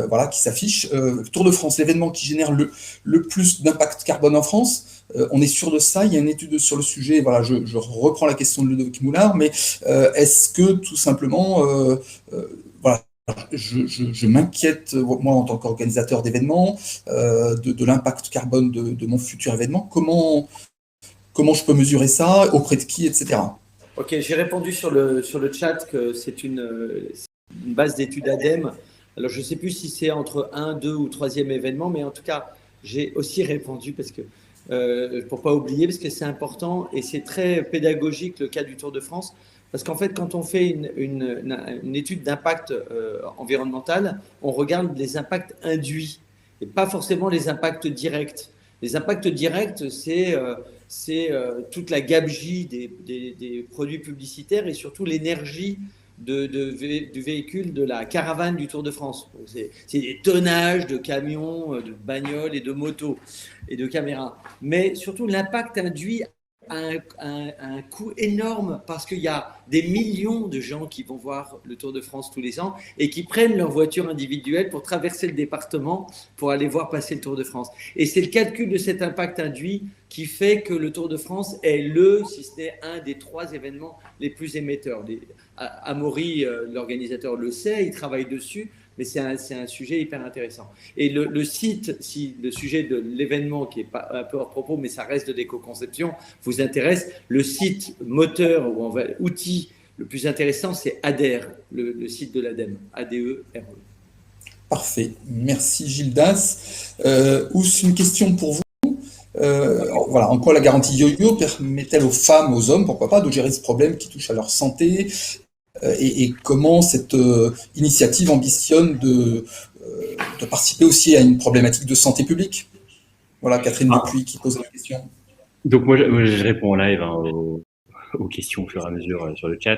voilà, qui s'affiche. Tour de France, l'événement qui génère le plus d'impact carbone en France. On est sûr de ça. Il y a une étude sur le sujet. Voilà, je reprends la question de Ludovic Moulard, mais est-ce que tout simplement, voilà, je m'inquiète, moi, en tant qu'organisateur d'événements, de l'impact carbone de mon futur événement. Comment je peux mesurer ça, auprès de qui, etc. Ok, j'ai répondu sur le chat que c'est une base d'études ADEME. Alors, je ne sais plus si c'est entre 1, 2 ou 3e événement, mais en tout cas, j'ai aussi répondu parce que, pour ne pas oublier, parce que c'est important et c'est très pédagogique le cas du Tour de France. Parce qu'en fait, quand on fait une étude d'impact environnemental, on regarde les impacts induits et pas forcément les impacts directs. Les impacts directs, c'est toute la gabegie des produits publicitaires et surtout l'énergie du véhicule, de la caravane du Tour de France. C'est des tonnages de camions, de bagnoles et de motos et de caméras. Mais surtout, l'impact induit un coût énorme parce qu'il y a des millions de gens qui vont voir le Tour de France tous les ans et qui prennent leur voiture individuelle pour traverser le département pour aller voir passer le Tour de France. Et c'est le calcul de cet impact induit qui fait que le Tour de France est si ce n'est un des 3 événements les plus émetteurs. Amaury, l'organisateur, le sait, il travaille dessus, mais c'est un sujet hyper intéressant. Et le site, si le sujet de l'événement, qui est pas un peu hors propos, mais ça reste de l'éco-conception, vous intéresse, le site moteur ou outil le plus intéressant, c'est ADERE, le site de l'ADEME, ADERE. Parfait. Merci Gildas. Ous, une question pour vous. Voilà, en quoi la garantie yo-yo permet-elle aux femmes, aux hommes, pourquoi pas, de gérer ce problème qui touche à leur santé et comment cette initiative ambitionne de participer aussi à une problématique de santé publique? Voilà, Catherine Dupuis qui pose la question. Donc moi je réponds en live aux questions au fur et à mesure sur le chat.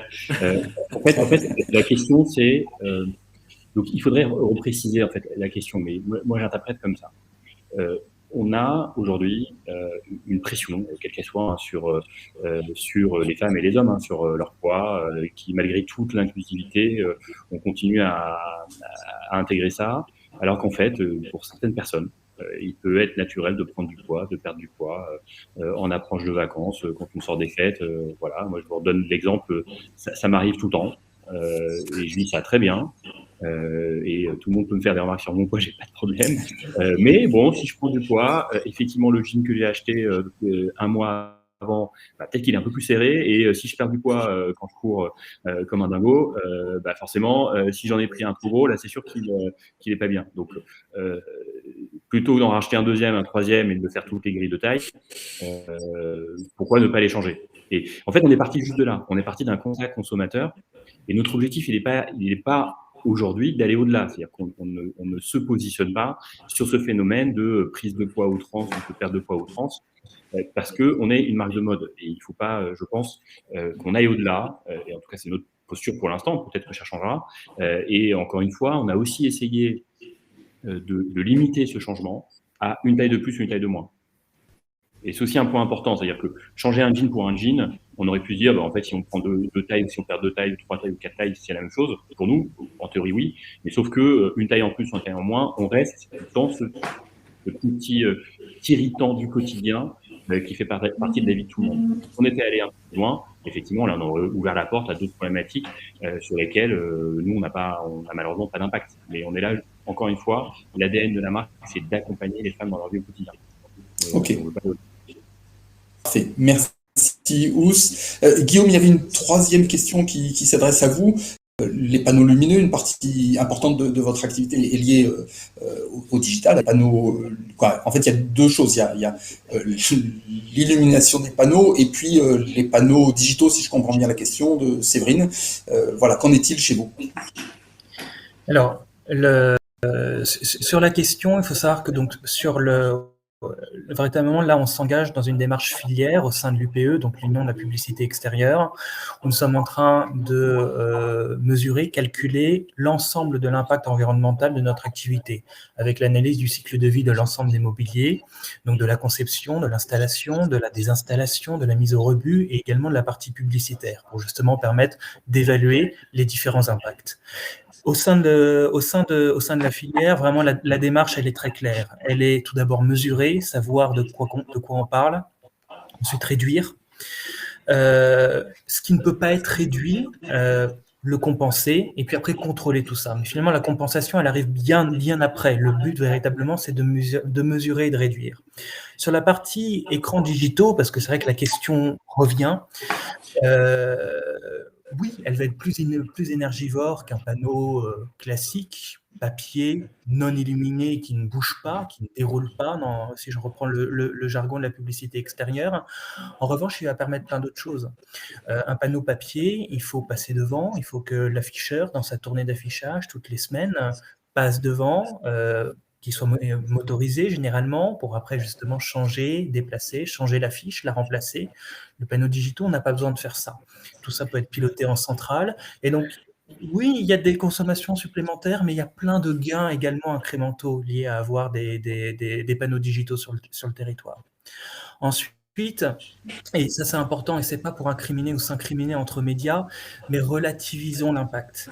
En fait, la question c'est donc il faudrait repréciser en fait la question, mais moi j'interprète comme ça. On a aujourd'hui une pression, quelle qu'elle soit, hein, sur les femmes et les hommes, hein, sur leur poids, qui malgré toute l'inclusivité, on continue à intégrer ça, alors qu'en fait, pour certaines personnes, il peut être naturel de prendre du poids, de perdre du poids en approche de vacances, quand on sort des fêtes. Voilà, moi je vous redonne l'exemple, ça m'arrive tout le temps et je vis ça très bien. Et tout le monde peut me faire des remarques sur mon poids, j'ai pas de problème. Mais bon, si je prends du poids, effectivement, le jean que j'ai acheté un mois avant, peut-être qu'il est un peu plus serré. Et si je perds du poids quand je cours comme un dingo, forcément, si j'en ai pris un trop gros, là, c'est sûr qu'il est pas bien. Donc, plutôt d'en racheter un deuxième, un troisième et de faire toutes les grilles de taille, pourquoi ne pas les changer? Et en fait, on est parti juste de là. On est parti d'un constat consommateur. Et notre objectif, il est pas aujourd'hui d'aller au-delà. C'est-à-dire on ne se positionne pas sur ce phénomène de prise de poids à outrance, de perte de poids à outrance, parce qu'on est une marque de mode. Et il ne faut pas, je pense, qu'on aille au-delà. Et en tout cas, c'est notre posture pour l'instant. Peut-être que ça changera. Et encore une fois, on a aussi essayé de limiter ce changement à une taille de plus ou une taille de moins. Et c'est aussi un point important, c'est-à-dire que changer un jean pour un jean, on aurait pu se dire, en fait, si on prend deux tailles, si on perd 2 tailles, 3 tailles ou 4 tailles, c'est la même chose. Pour nous, en théorie, oui. Mais sauf que une taille en plus ou une taille en moins, on reste dans ce petit irritant du quotidien qui fait partie de la vie de tout le monde. Si on était allé un peu plus loin, effectivement, là, on aurait ouvert la porte à d'autres problématiques sur lesquelles nous, on n'a malheureusement pas d'impact. Mais on est là, encore une fois, l'ADN de la marque, c'est d'accompagner les femmes dans leur vie au quotidien. Ok. Parfait. Merci, Ous. Guillaume, il y avait une troisième question qui s'adresse à vous. Les panneaux lumineux, une partie importante de votre activité est liée au digital. Les panneaux, en fait, il y a deux choses. Il y a l'illumination des panneaux et puis les panneaux digitaux, si je comprends bien la question de Séverine. Voilà, qu'en est-il chez vous? Alors, sur la question, il faut savoir que donc véritablement, là, on s'engage dans une démarche filière au sein de l'UPE, donc l'Union de la publicité extérieure, où nous sommes en train de mesurer, calculer l'ensemble de l'impact environnemental de notre activité, avec l'analyse du cycle de vie de l'ensemble des mobiliers, donc de la conception, de l'installation, de la désinstallation, de la mise au rebut et également de la partie publicitaire, pour justement permettre d'évaluer les différents impacts. Au sein de la filière, vraiment, la démarche, elle est très claire. Elle est tout d'abord mesurer, savoir de quoi on parle, ensuite réduire. Ce qui ne peut pas être réduit, le compenser, et puis après contrôler tout ça. Mais finalement, la compensation, elle arrive bien après. Le but, véritablement, c'est de mesurer et de réduire. Sur la partie écrans digitaux, parce que c'est vrai que la question revient, oui, elle va être plus énergivore qu'un panneau classique, papier, non illuminé, qui ne bouge pas, qui ne déroule pas, si je reprends le jargon de la publicité extérieure. En revanche, il va permettre plein d'autres choses. Un panneau papier, il faut passer devant, il faut que l'afficheur, dans sa tournée d'affichage, toutes les semaines, passe devant, qui soit motorisé généralement, pour après justement changer, déplacer, changer l'affiche, la remplacer. Le panneau digital, on n'a pas besoin de faire ça. Tout ça peut être piloté en centrale. Et donc, oui, il y a des consommations supplémentaires, mais il y a plein de gains également incrémentaux liés à avoir des panneaux digitaux sur le territoire. Ensuite, et ça c'est important, et c'est pas pour incriminer ou s'incriminer entre médias, mais relativisons l'impact.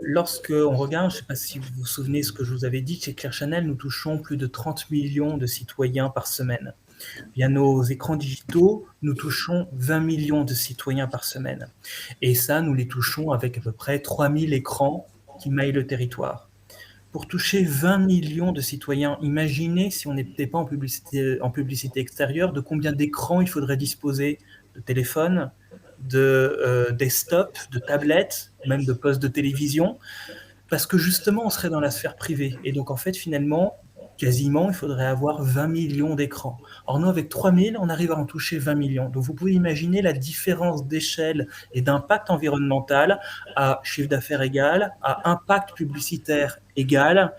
Lorsque on regarde, je ne sais pas si vous vous souvenez ce que je vous avais dit, chez Claire Chanel, nous touchons plus de 30 millions de citoyens par semaine. Via nos écrans digitaux, nous touchons 20 millions de citoyens par semaine. Et ça, nous les touchons avec à peu près 3000 écrans qui maillent le territoire. Pour toucher 20 millions de citoyens, imaginez si on n'était pas en publicité extérieure, de combien d'écrans il faudrait disposer, de téléphones, de desktop, de tablettes, même de postes de télévision, parce que justement, on serait dans la sphère privée. Et donc, en fait, finalement, quasiment, il faudrait avoir 20 millions d'écrans. Or, nous, avec 3000, on arrive à en toucher 20 millions. Donc, vous pouvez imaginer la différence d'échelle et d'impact environnemental à chiffre d'affaires égal, à impact publicitaire égal,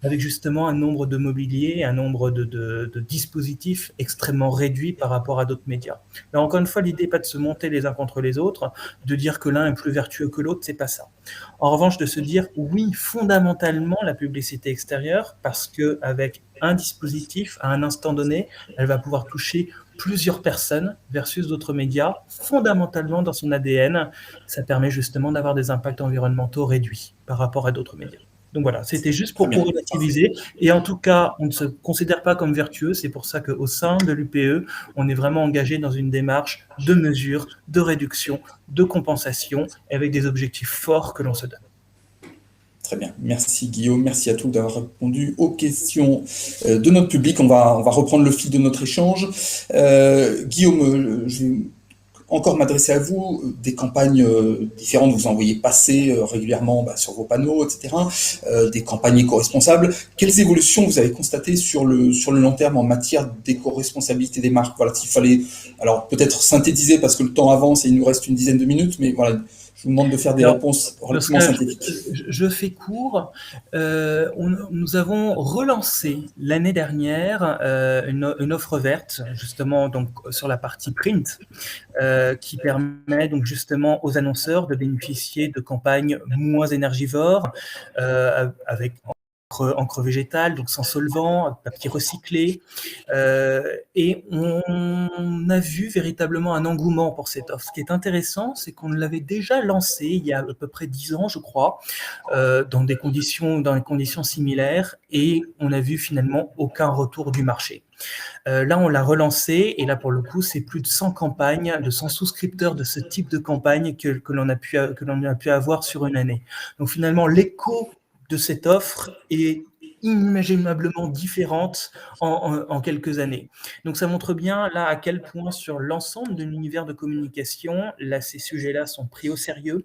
avec justement un nombre de mobiliers, un nombre de dispositifs extrêmement réduit par rapport à d'autres médias. Là, encore une fois, l'idée n'est pas de se monter les uns contre les autres, de dire que l'un est plus vertueux que l'autre, c'est pas ça. En revanche, de se dire, oui, fondamentalement, la publicité extérieure, parce qu'avec un dispositif, à un instant donné, elle va pouvoir toucher plusieurs personnes versus d'autres médias, fondamentalement dans son ADN, ça permet justement d'avoir des impacts environnementaux réduits par rapport à d'autres médias. Donc voilà, c'était juste pour relativiser. Et en tout cas, on ne se considère pas comme vertueux. C'est pour ça qu'au sein de l'UPE, on est vraiment engagé dans une démarche de mesure, de réduction, de compensation, avec des objectifs forts que l'on se donne. Très bien. Merci Guillaume. Merci à tous d'avoir répondu aux questions de notre public. On va reprendre le fil de notre échange. Guillaume, je vais encore m'adresser à vous, des campagnes différentes, vous envoyez passer régulièrement sur vos panneaux, etc., des campagnes éco-responsables. Quelles évolutions vous avez constatées sur le long terme en matière d'éco-responsabilité des marques? Voilà, s'il fallait, alors peut-être synthétiser parce que le temps avance et il nous reste une dizaine de minutes, mais voilà, Je vous demande de faire des Alors, réponses dans ce relativement cas, synthétiques. je fais court. Nous avons relancé l'année dernière une offre verte, justement donc sur la partie print, qui permet donc justement aux annonceurs de bénéficier de campagnes moins énergivores, avec encre végétale, donc sans solvant, papier recyclé. Et on a vu véritablement un engouement pour cette offre. Ce qui est intéressant, c'est qu'on l'avait déjà lancé il y a à peu près 10 ans, je crois, dans des conditions similaires, et on n'a vu finalement aucun retour du marché. Là, on l'a relancé, et là, pour le coup, c'est plus de 100 campagnes, de 100 souscripteurs de ce type de campagne que l'on a pu avoir sur une année. Donc finalement, l'écho de cette offre est inimaginablement différente en quelques années. Donc ça montre bien là à quel point sur l'ensemble de l'univers de communication, là, ces sujets-là sont pris au sérieux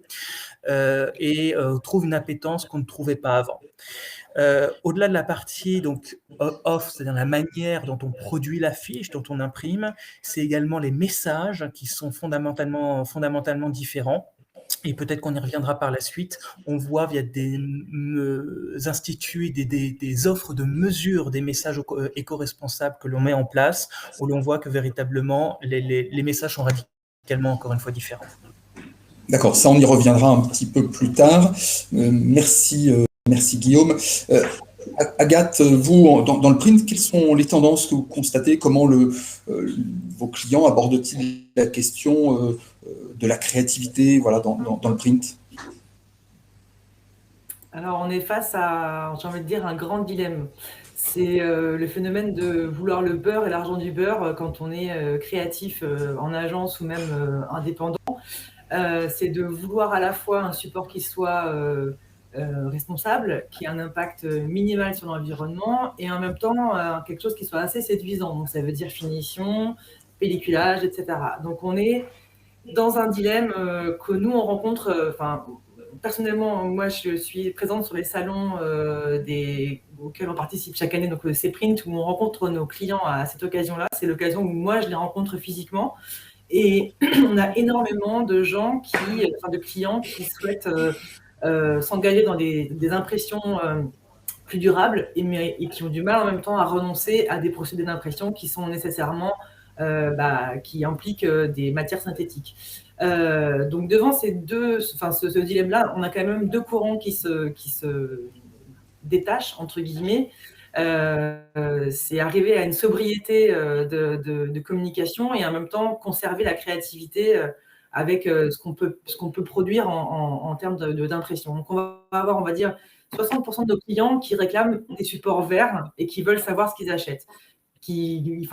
et trouvent une appétence qu'on ne trouvait pas avant. Au-delà de la partie donc off, c'est-à-dire la manière dont on produit l'affiche, dont on imprime, c'est également les messages qui sont fondamentalement différents. Et peut-être qu'on y reviendra par la suite. On voit via des instituts, des offres de mesure des messages éco-responsables que l'on met en place, où l'on voit que véritablement les messages sont radicalement, encore une fois, différents. D'accord, ça on y reviendra un petit peu plus tard. Merci Guillaume. Agathe, vous, dans le print, quelles sont les tendances que vous constatez? Comment vos clients abordent-ils la question de la créativité, voilà, dans le print? Alors, on est face à, j'ai envie de dire, un grand dilemme. C'est le phénomène de vouloir le beurre et l'argent du beurre quand on est créatif en agence ou même indépendant. C'est de vouloir à la fois un support qui soit responsable, qui ait un impact minimal sur l'environnement, et en même temps quelque chose qui soit assez séduisant. Donc ça veut dire finition, pelliculage, etc. Donc on est dans un dilemme que nous on rencontre. Personnellement, moi je suis présente sur les salons auxquels on participe chaque année, donc le C-Print, où on rencontre nos clients à cette occasion-là. C'est l'occasion où moi je les rencontre physiquement. Et on a énormément de gens de clients qui souhaitent s'engager dans des impressions plus durables et qui ont du mal en même temps à renoncer à des procédés d'impression qui sont nécessairement, qui impliquent des matières synthétiques. Donc devant ce dilemme-là, on a quand même deux courants qui se détachent, entre guillemets. C'est arriver à une sobriété de communication et en même temps conserver la créativité avec ce qu'on peut produire en termes d'impression. Donc, on va avoir, on va dire, 60% de nos clients qui réclament des supports verts et qui veulent savoir ce qu'ils achètent, qui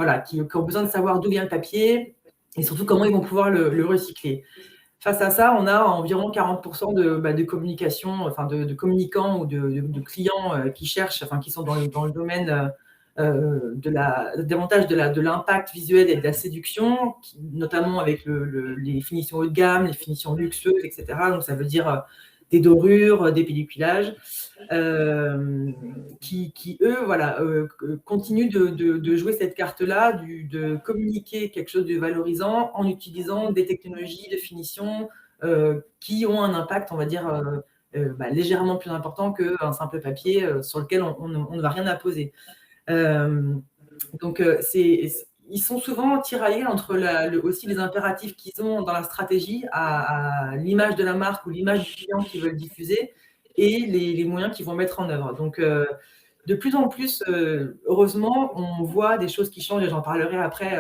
ont besoin de savoir d'où vient le papier et surtout comment ils vont pouvoir le recycler. Face à ça, on a environ 40% de communication, enfin de communicants ou de clients qui cherchent, qui sont dans le domaine davantage de l'impact visuel et de la séduction, notamment avec les finitions haut de gamme, les finitions luxueuses, etc. Donc ça veut dire des dorures, des pelliculages, qui eux, continuent de jouer cette carte-là, de communiquer quelque chose de valorisant en utilisant des technologies de finition qui ont un impact, on va dire, légèrement plus important qu'un simple papier sur lequel on ne va rien apposer. Donc, ils sont souvent tiraillés entre aussi les impératifs qu'ils ont dans la stratégie à l'image de la marque ou l'image du client qu'ils veulent diffuser et les moyens qu'ils vont mettre en œuvre. Donc, de plus en plus, heureusement, on voit des choses qui changent et j'en parlerai après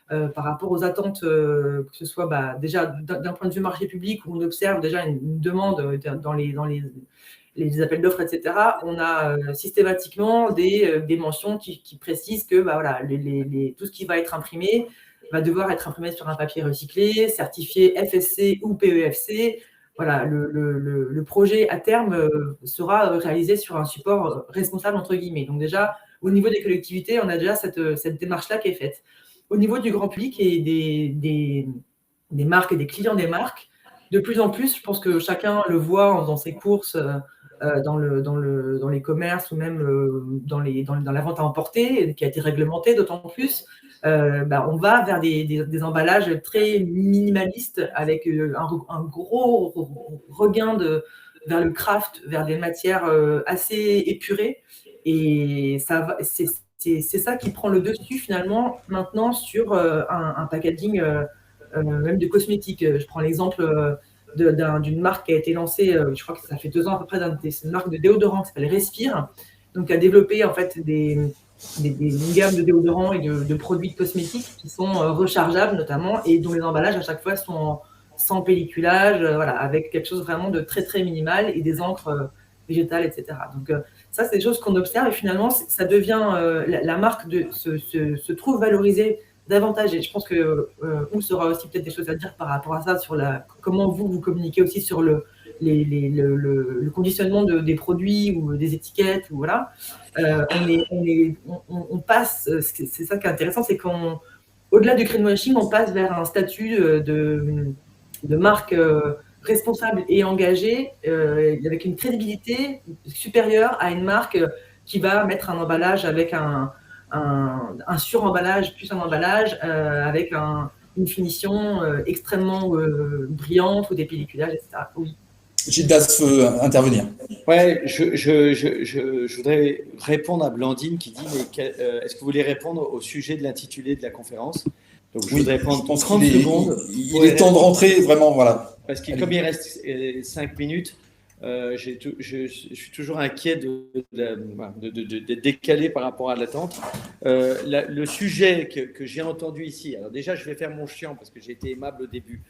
par rapport aux attentes, que ce soit déjà d'un point de vue marché public où on observe déjà une demande dans les appels d'offres, etc. On a systématiquement des mentions qui précisent que tout ce qui va être imprimé va devoir être imprimé sur un papier recyclé, certifié FSC ou PEFC. Voilà, le projet à terme sera réalisé sur un support responsable, entre guillemets. Donc déjà, au niveau des collectivités, on a déjà cette démarche-là qui est faite. Au niveau du grand public et des marques et des clients des marques, de plus en plus, je pense que chacun le voit en faisant ses courses dans les commerces ou même dans la vente à emporter, qui a été réglementée d'autant plus, on va vers des emballages très minimalistes avec un gros regain vers le craft, vers des matières assez épurées. Et c'est ça qui prend le dessus finalement maintenant sur un packaging même de cosmétiques. Je prends l'exemple d'une marque qui a été lancée, je crois que ça fait 2 ans à peu près, une marque de déodorant qui s'appelle Respire, donc qui a développé en fait une gamme de déodorants et de produits de cosmétiques qui sont rechargeables notamment et dont les emballages à chaque fois sont sans pelliculage, voilà, avec quelque chose vraiment de très très minimal et des encres végétales, etc. Donc ça, c'est des choses qu'on observe et finalement, ça devient la marque se trouve valorisée davantage. Et je pense que Ous aura aussi peut-être des choses à dire par rapport à ça, sur comment vous communiquez aussi sur le conditionnement des produits ou des étiquettes. Ou voilà. On passe, c'est ça qui est intéressant, c'est qu'au-delà du greenwashing, on passe vers un statut de marque responsable et engagée, avec une crédibilité supérieure à une marque qui va mettre un emballage avec un suremballage, plus un emballage avec une finition extrêmement brillante ou des pelliculages, etc. Oui. Gildas veut intervenir. Ouais, je voudrais répondre à Blandine qui dit est-ce que vous voulez répondre au sujet de l'intitulé de la conférence? Donc je voudrais prendre 30 secondes. Il est temps de rentrer, vraiment, voilà. Parce que comme il reste 5 minutes, je suis toujours inquiet de décaler par rapport à l'attente. Le sujet que j'ai entendu ici, alors déjà je vais faire mon chiant parce que j'ai été aimable au début,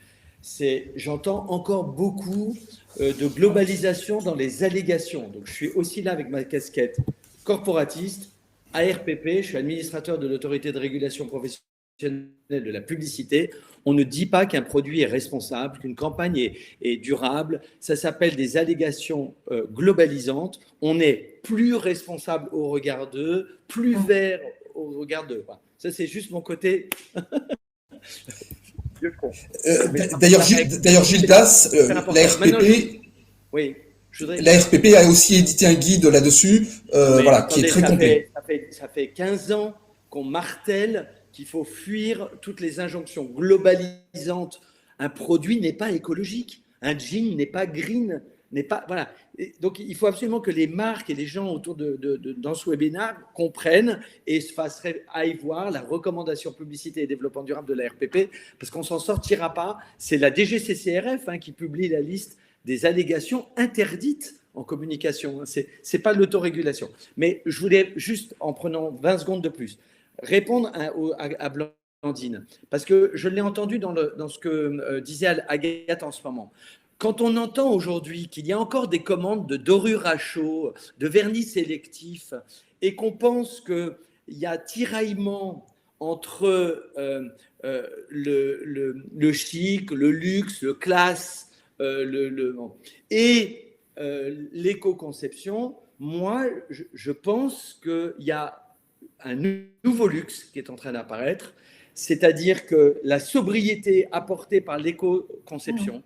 j'entends encore beaucoup de globalisation dans les allégations. Donc je suis aussi là avec ma casquette corporatiste, ARPP, je suis administrateur de l'autorité de régulation professionnelle de la publicité. On ne dit pas qu'un produit est responsable, qu'une campagne est durable. Ça s'appelle des allégations globalisantes. On est plus responsable au regard d'eux, plus vert au regard d'eux. Ça, c'est juste mon côté. D'ailleurs, Gildas, l'ARPP, oui, l'ARPP a aussi édité un guide là-dessus, voilà, qui est très complet. Ça fait 15 ans qu'on martèle qu'il faut fuir toutes les injonctions globalisantes. Un produit n'est pas écologique, un jean n'est pas green, n'est pas voilà. Et donc il faut absolument que les marques et les gens autour dans ce webinaire comprennent et aillent voir la recommandation publicité et développement durable de la RPP, parce qu'on s'en sortira pas. C'est la DGCCRF qui publie la liste des allégations interdites en communication. C'est pas l'autorégulation. Mais je voulais juste, en prenant 20 secondes de plus, répondre à Blandine, parce que je l'ai entendu dans ce que disait Agathe en ce moment. Quand on entend aujourd'hui qu'il y a encore des commandes de dorure à chaud, de vernis sélectif, et qu'on pense qu'il y a tiraillement entre le chic, le luxe, le classe et l'éco-conception, moi, je pense qu'il y a un nouveau luxe qui est en train d'apparaître, c'est-à-dire que la sobriété apportée par l'éco-conception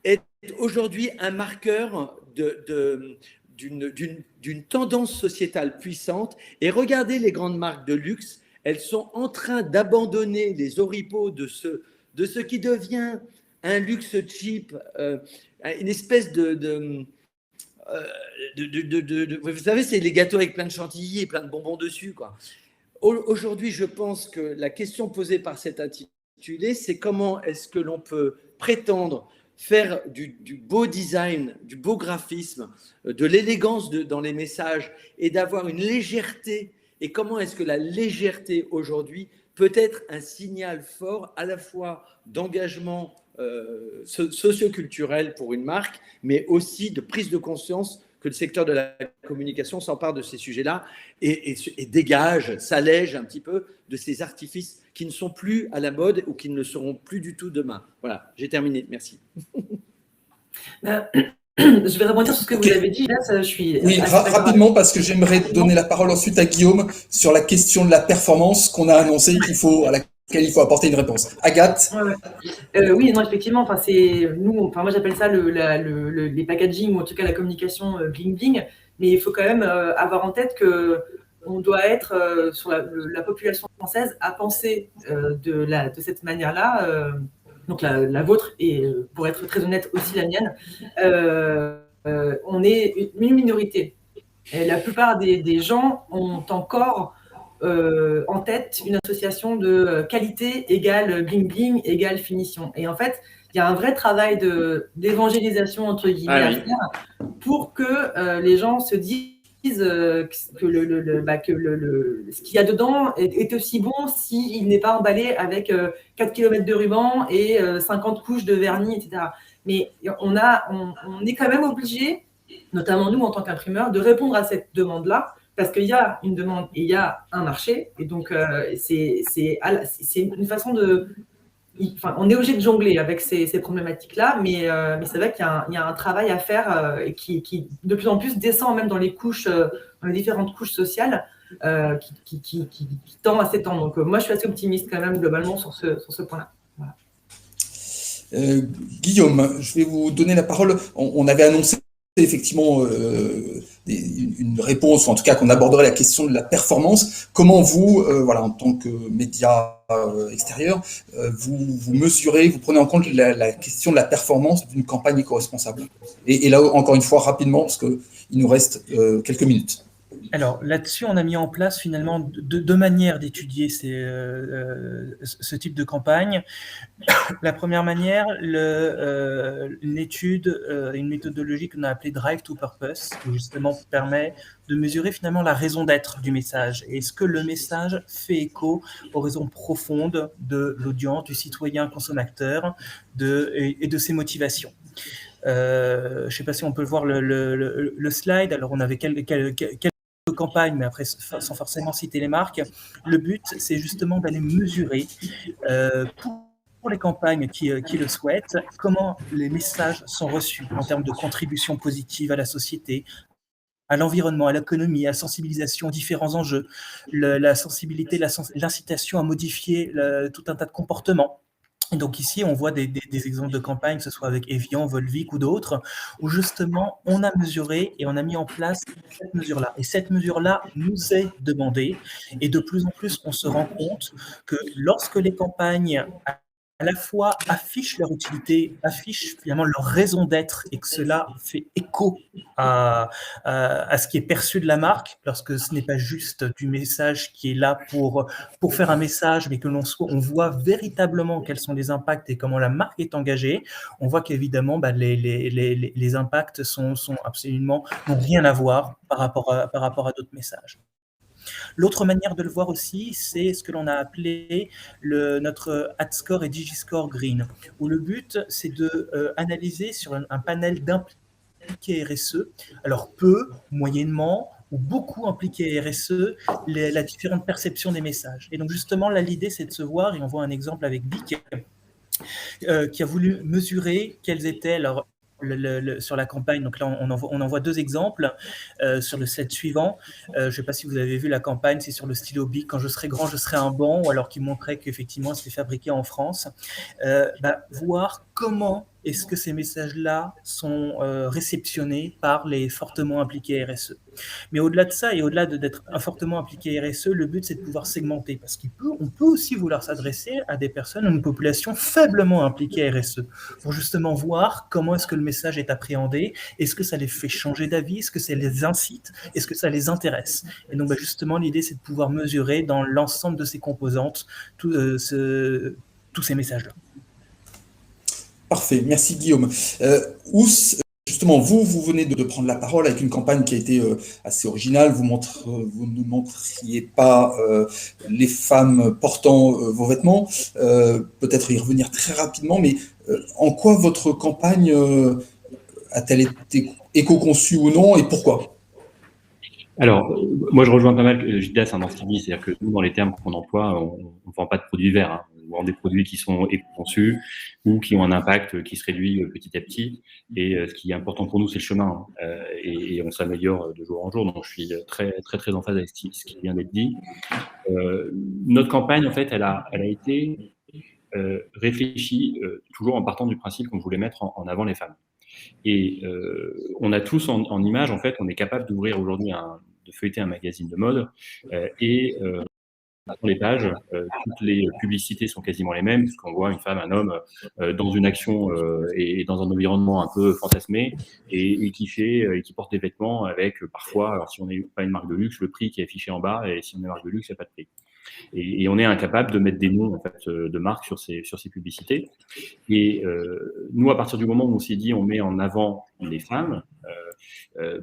est aujourd'hui un marqueur d'une tendance sociétale puissante. Et regardez les grandes marques de luxe, elles sont en train d'abandonner les oripeaux de ce qui devient un luxe cheap, une espèce vous savez, c'est les gâteaux avec plein de chantilly et plein de bonbons dessus, quoi. Aujourd'hui, je pense que la question posée par cet intitulé, c'est comment est-ce que l'on peut prétendre faire du beau design, du beau graphisme, de l'élégance dans les messages et d'avoir une légèreté. Et comment est-ce que la légèreté aujourd'hui peut être un signal fort à la fois d'engagement socioculturel pour une marque, mais aussi de prise de conscience que le secteur de la communication s'empare de ces sujets-là et dégage, s'allège un petit peu de ces artifices qui ne sont plus à la mode ou qui ne le seront plus du tout demain. Voilà, j'ai terminé. Merci. Je vais rebondir sur ce que vous avez dit. Là, je suis rapidement, parce que j'aimerais donner la parole ensuite à Guillaume sur la question de la performance qu'on a annoncé qu'il faut, à laquelle auxquelles il faut apporter une réponse. Agathe? Oui, non, effectivement, enfin, moi j'appelle ça les packaging, ou en tout cas la communication bling bling, mais il faut quand même avoir en tête que on doit être sur la population française à penser de cette manière-là, donc la vôtre, et pour être très honnête aussi la mienne, on est une minorité. Et la plupart des gens ont encore en tête une association de qualité égale bling bling égale finition. Et en fait, il y a un vrai travail d'évangélisation entre guillemets à faire pour que les gens se disent que ce qu'il y a dedans est aussi bon s'il n'est pas emballé avec 4 km de ruban et 50 couches de vernis, etc. Mais on est quand même obligé, notamment nous en tant qu'imprimeurs, de répondre à cette demande-là, parce qu'il y a une demande et il y a un marché, et donc c'est une façon de... Enfin, on est obligé de jongler avec ces problématiques-là, mais c'est vrai qu'il y a un travail à faire qui de plus en plus descend même dans les couches, dans les différentes couches sociales, qui tend à s'étendre. Donc moi, je suis assez optimiste quand même globalement sur ce point-là. Voilà. Guillaume, je vais vous donner la parole. On avait annoncé effectivement une réponse, ou en tout cas qu'on aborderait la question de la performance. Comment vous, en tant que média extérieur, vous mesurez, vous prenez en compte la question de la performance d'une campagne éco-responsable? Et là, encore une fois, rapidement, parce qu'il nous reste quelques minutes. Alors là-dessus, on a mis en place finalement deux manières d'étudier ce type de campagne. La première manière, une étude, une méthodologie qu'on a appelée Drive to Purpose, qui justement permet de mesurer finalement la raison d'être du message. Est-ce que le message fait écho aux raisons profondes de l'audience, du citoyen consommateur et de ses motivations? Je ne sais pas si on peut voir le slide. Alors, on avait quelques campagnes, mais après, sans forcément citer les marques. Le but, c'est justement d'aller mesurer pour les campagnes qui le souhaitent, comment les messages sont reçus en termes de contribution positive à la société, à l'environnement, à l'économie, à la sensibilisation aux différents enjeux, la sensibilité, l'incitation à modifier tout un tas de comportements. Et donc ici, on voit des exemples de campagnes, que ce soit avec Evian, Volvic ou d'autres, où justement, on a mesuré et on a mis en place cette mesure-là. Et cette mesure-là nous est demandée. Et de plus en plus, on se rend compte que lorsque les campagnes à la fois affichent leur utilité, affichent finalement leur raison d'être, et que cela fait écho à ce qui est perçu de la marque, lorsque ce n'est pas juste du message qui est là pour faire un message, mais que on voit véritablement quels sont les impacts et comment la marque est engagée, on voit qu'évidemment les impacts sont absolument, n'ont rien à voir par rapport à d'autres messages. L'autre manière de le voir aussi, c'est ce que l'on a appelé notre AdScore et DigiScore Green, où le but, c'est d'analyser sur un panel d'impliqués RSE, alors peu, moyennement ou beaucoup impliqués RSE, la différente perception des messages. Et donc justement, là, l'idée, c'est de se voir, et on voit un exemple avec BIC, qui a voulu mesurer quels étaient sur la campagne. Donc là, on en voit deux exemples sur le slide suivant. Je ne sais pas si vous avez vu la campagne, c'est sur le stylo BIC, quand je serai grand, je serai un banc, ou alors qui montrait qu'effectivement, c'était fabriqué en France. Voir comment est-ce que ces messages-là sont réceptionnés par les fortement impliqués RSE. Mais au-delà de ça, et au-delà d'être fortement impliqué RSE, le but, c'est de pouvoir segmenter, parce qu'on peut aussi vouloir s'adresser à des personnes, à une population faiblement impliquée RSE, pour justement voir comment est-ce que le message est appréhendé, est-ce que ça les fait changer d'avis, est-ce que ça les incite, est-ce que ça les intéresse. Et donc, justement, l'idée, c'est de pouvoir mesurer dans l'ensemble de ces composantes tous ces messages-là. Parfait, merci Guillaume. Ous, justement, vous venez de prendre la parole avec une campagne qui a été assez originale. Vous ne montriez pas les femmes portant vos vêtements. Peut-être y revenir très rapidement, mais en quoi votre campagne a-t-elle été éco-conçue ou non, et pourquoi? Alors, moi, je rejoins pas mal Gildas dans ce qu'il dit, c'est-à-dire que nous, dans les termes qu'on emploie, on ne vend pas de produits verts. Hein. vend des produits qui sont éco-conçus ou qui ont un impact qui se réduit petit à petit. Et ce qui est important pour nous, c'est le chemin. Et on s'améliore de jour en jour. Donc, je suis très, très, très en phase avec ce qui vient d'être dit. Notre campagne, en fait, elle a été réfléchie toujours en partant du principe qu'on voulait mettre en avant les femmes. Et on a tous en image, en fait, on est capable d'ouvrir aujourd'hui de feuilleter un magazine de mode et dans les pages, toutes les publicités sont quasiment les mêmes, puisqu'on voit une femme, un homme dans une action et dans un environnement un peu fantasmé et qui porte des vêtements avec parfois, alors si on n'est pas une marque de luxe, le prix qui est affiché en bas, et si on est une marque de luxe, il n'y a pas de prix. Et on est incapable de mettre des noms en fait, de marques sur ces publicités. Et nous, à partir du moment où on s'est dit on met en avant les femmes,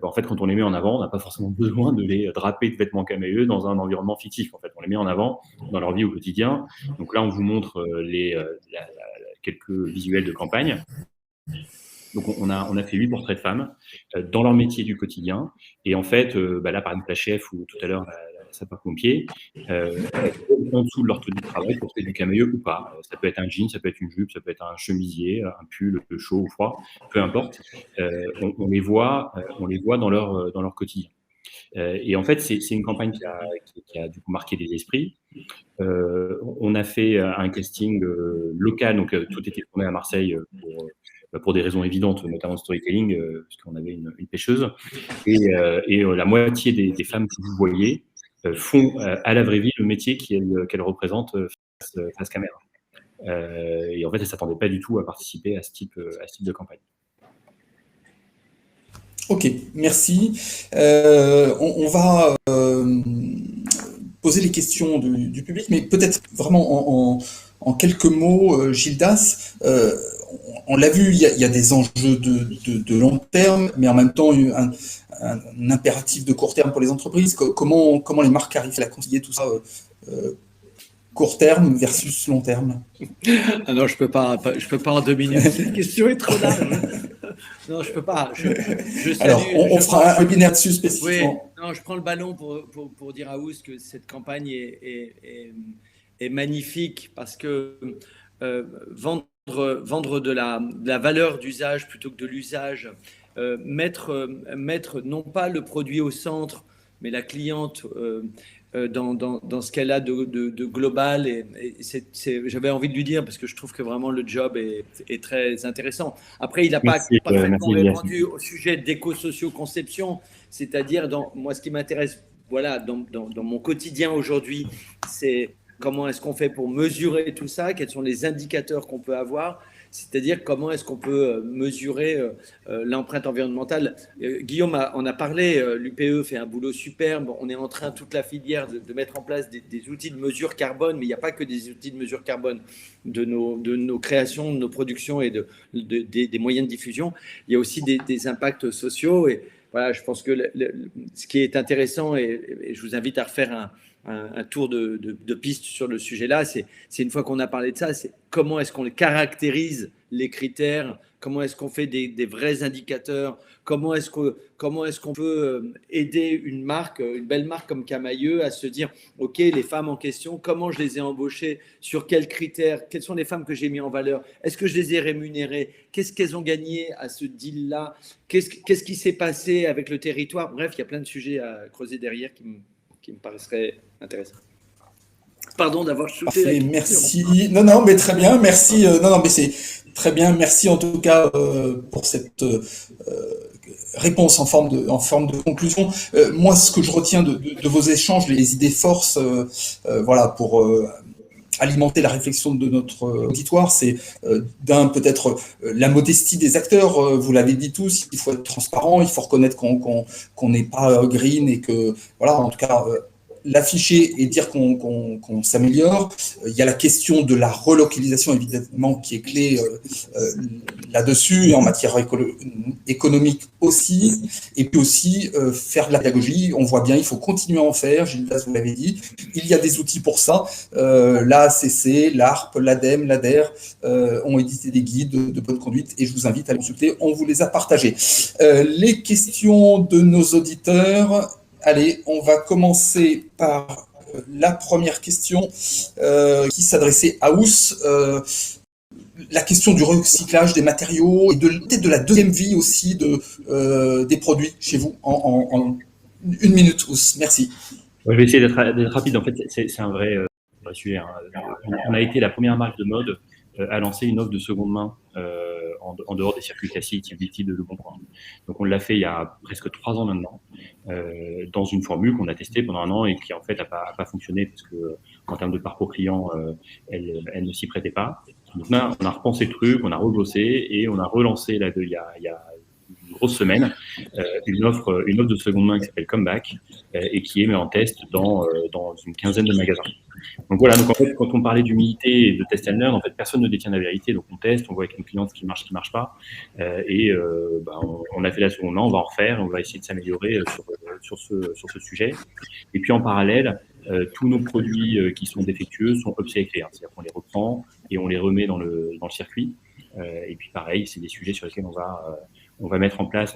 en fait, quand on les met en avant, on n'a pas forcément besoin de les draper de vêtements Camaïeu dans un environnement fictif. En fait, on les met en avant dans leur vie au quotidien. Donc là, on vous montre quelques visuels de campagne. Donc on a fait 8 portraits de femmes dans leur métier du quotidien. Et en fait, là, par exemple, la chef ou tout à l'heure, la sapeur-pompier, en dessous de leur tenue de travail pour faire du Camaïeu ou pas. Ça peut être un jean, ça peut être une jupe, ça peut être un chemisier, un pull chaud ou froid, peu importe. On les voit dans leur quotidien. Et en fait, c'est une campagne qui a du coup marqué les esprits. On a fait un casting local, donc tout était tourné à Marseille pour des raisons évidentes, notamment storytelling, parce qu'on avait une pêcheuse. Et la moitié des femmes que vous voyez font à la vraie vie le métier qu'elles représentent face caméra. Et en fait, elles ne s'attendaient pas du tout à participer à ce type de campagne. Ok, merci. On va poser les questions du public, mais peut-être vraiment en quelques mots, Gildas. On l'a vu, il y a des enjeux de long terme, mais en même temps un impératif de court terme pour les entreprises. Comment les marques arrivent à concilier tout ça court terme versus long terme? Ah non, je peux pas en 2 minutes. Cette question est trop large. Non, je peux pas. Alors, on fera un webinaire dessus spécifiquement. Oui, non, je prends le ballon pour dire à Ous que cette campagne est magnifique parce que vendre de la valeur d'usage plutôt que de l'usage, mettre non pas le produit au centre, mais la cliente dans ce qu'elle a de global. Et j'avais envie de lui dire, parce que je trouve que vraiment le job est très intéressant. Après, il n'a pas parfaitement répondu au sujet d'éco-socio-conception, c'est-à-dire, moi, ce qui m'intéresse, voilà, dans mon quotidien aujourd'hui, c'est comment est-ce qu'on fait pour mesurer tout ça, quels sont les indicateurs qu'on peut avoir, c'est-à-dire comment est-ce qu'on peut mesurer l'empreinte environnementale. Guillaume en a parlé, l'UPE fait un boulot superbe, on est en train, toute la filière, de mettre en place des outils de mesure carbone, mais il n'y a pas que des outils de mesure carbone de nos créations, de nos productions et des moyens de diffusion, il y a aussi des impacts sociaux. Et voilà, je pense que ce qui est intéressant, et je vous invite à refaire un tour de piste sur le sujet-là, c'est une fois qu'on a parlé de ça, c'est comment est-ce qu'on caractérise les critères, comment est-ce qu'on fait des vrais indicateurs, comment est-ce qu'on peut aider une belle marque comme Camaïeu à se dire, ok, les femmes en question, comment je les ai embauchées, sur quels critères, quelles sont les femmes que j'ai mis en valeur, est-ce que je les ai rémunérées, qu'est-ce qu'elles ont gagné à ce deal-là, qu'est-ce qui s'est passé avec le territoire. Bref, il y a plein de sujets à creuser derrière qui me paraisseraient intéressants. Pardon d'avoir shooté la question. Merci. Non, mais très bien. Merci. Mais c'est très bien. Merci en tout cas pour cette réponse en forme de conclusion. Moi, ce que je retiens de vos échanges, les idées forces, voilà, pour alimenter la réflexion de notre auditoire, c'est peut-être la modestie des acteurs. Vous l'avez dit tous, il faut être transparent, il faut reconnaître qu'on n'est pas green et que, voilà, en tout cas, l'afficher et dire qu'on s'améliore. Il y a la question de la relocalisation, évidemment, qui est clé là-dessus, et en matière économique aussi. Et puis aussi, faire de la pédagogie. On voit bien, il faut continuer à en faire. Gildas, vous l'avez dit. Il y a des outils pour ça. L'ACC, l'ARP, l'ADEME, l'ADER ont édité des guides de bonne conduite et je vous invite à les consulter. On vous les a partagés. Les questions de nos auditeurs. Allez, on va commencer par la première question qui s'adressait à Ous, la question du recyclage des matériaux et peut-être de la deuxième vie aussi des produits chez vous en 1 minute, Ous. Merci. Je vais essayer d'être rapide. En fait, c'est un vrai sujet. Hein. On a été la première marque de mode à lancer une offre de seconde main en dehors des circuits classiques, type de Leboncoin. Donc, on l'a fait il y a presque 3 ans maintenant, dans une formule qu'on a testée pendant 1 an et qui en fait a pas fonctionné parce que en termes de parcours client, elle ne s'y prêtait pas. Donc là, on a repensé le truc, on a rebossé et on a relancé là, il y a une grosse semaine une offre de seconde main qui s'appelle Comeback et qui est mise en test dans une quinzaine de magasins. Donc voilà, donc en fait, quand on parlait d'humilité et de test and learn, en fait, personne ne détient la vérité, donc on teste, on voit avec nos clients ce qui marche pas, on a fait la seconde main, on va en refaire, on va essayer de s'améliorer sur ce sujet. Et puis en parallèle, tous nos produits qui sont défectueux sont upcyclés, c'est-à-dire qu'on les reprend et on les remet dans le circuit. Et puis pareil, c'est des sujets sur lesquels on va mettre en place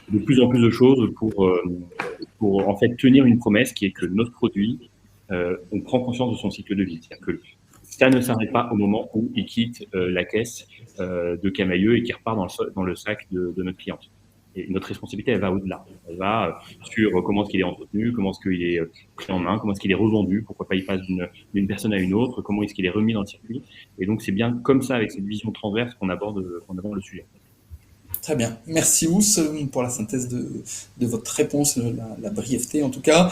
de plus en plus de choses pour en fait tenir une promesse qui est que notre produit, on prend conscience de son cycle de vie. C'est-à-dire que ça ne s'arrête pas au moment où il quitte la caisse de Camaïeu et qu'il repart dans le sac de notre cliente. Et notre responsabilité, elle va au-delà. Elle va sur comment est-ce qu'il est entretenu, comment est-ce qu'il est pris en main, comment est-ce qu'il est revendu, pourquoi pas il passe d'une personne à une autre, comment est-ce qu'il est remis dans le circuit. Et donc, c'est bien comme ça, avec cette vision transverse, qu'on aborde le sujet. Très bien. Merci Ous pour la synthèse de votre réponse, la brièveté en tout cas.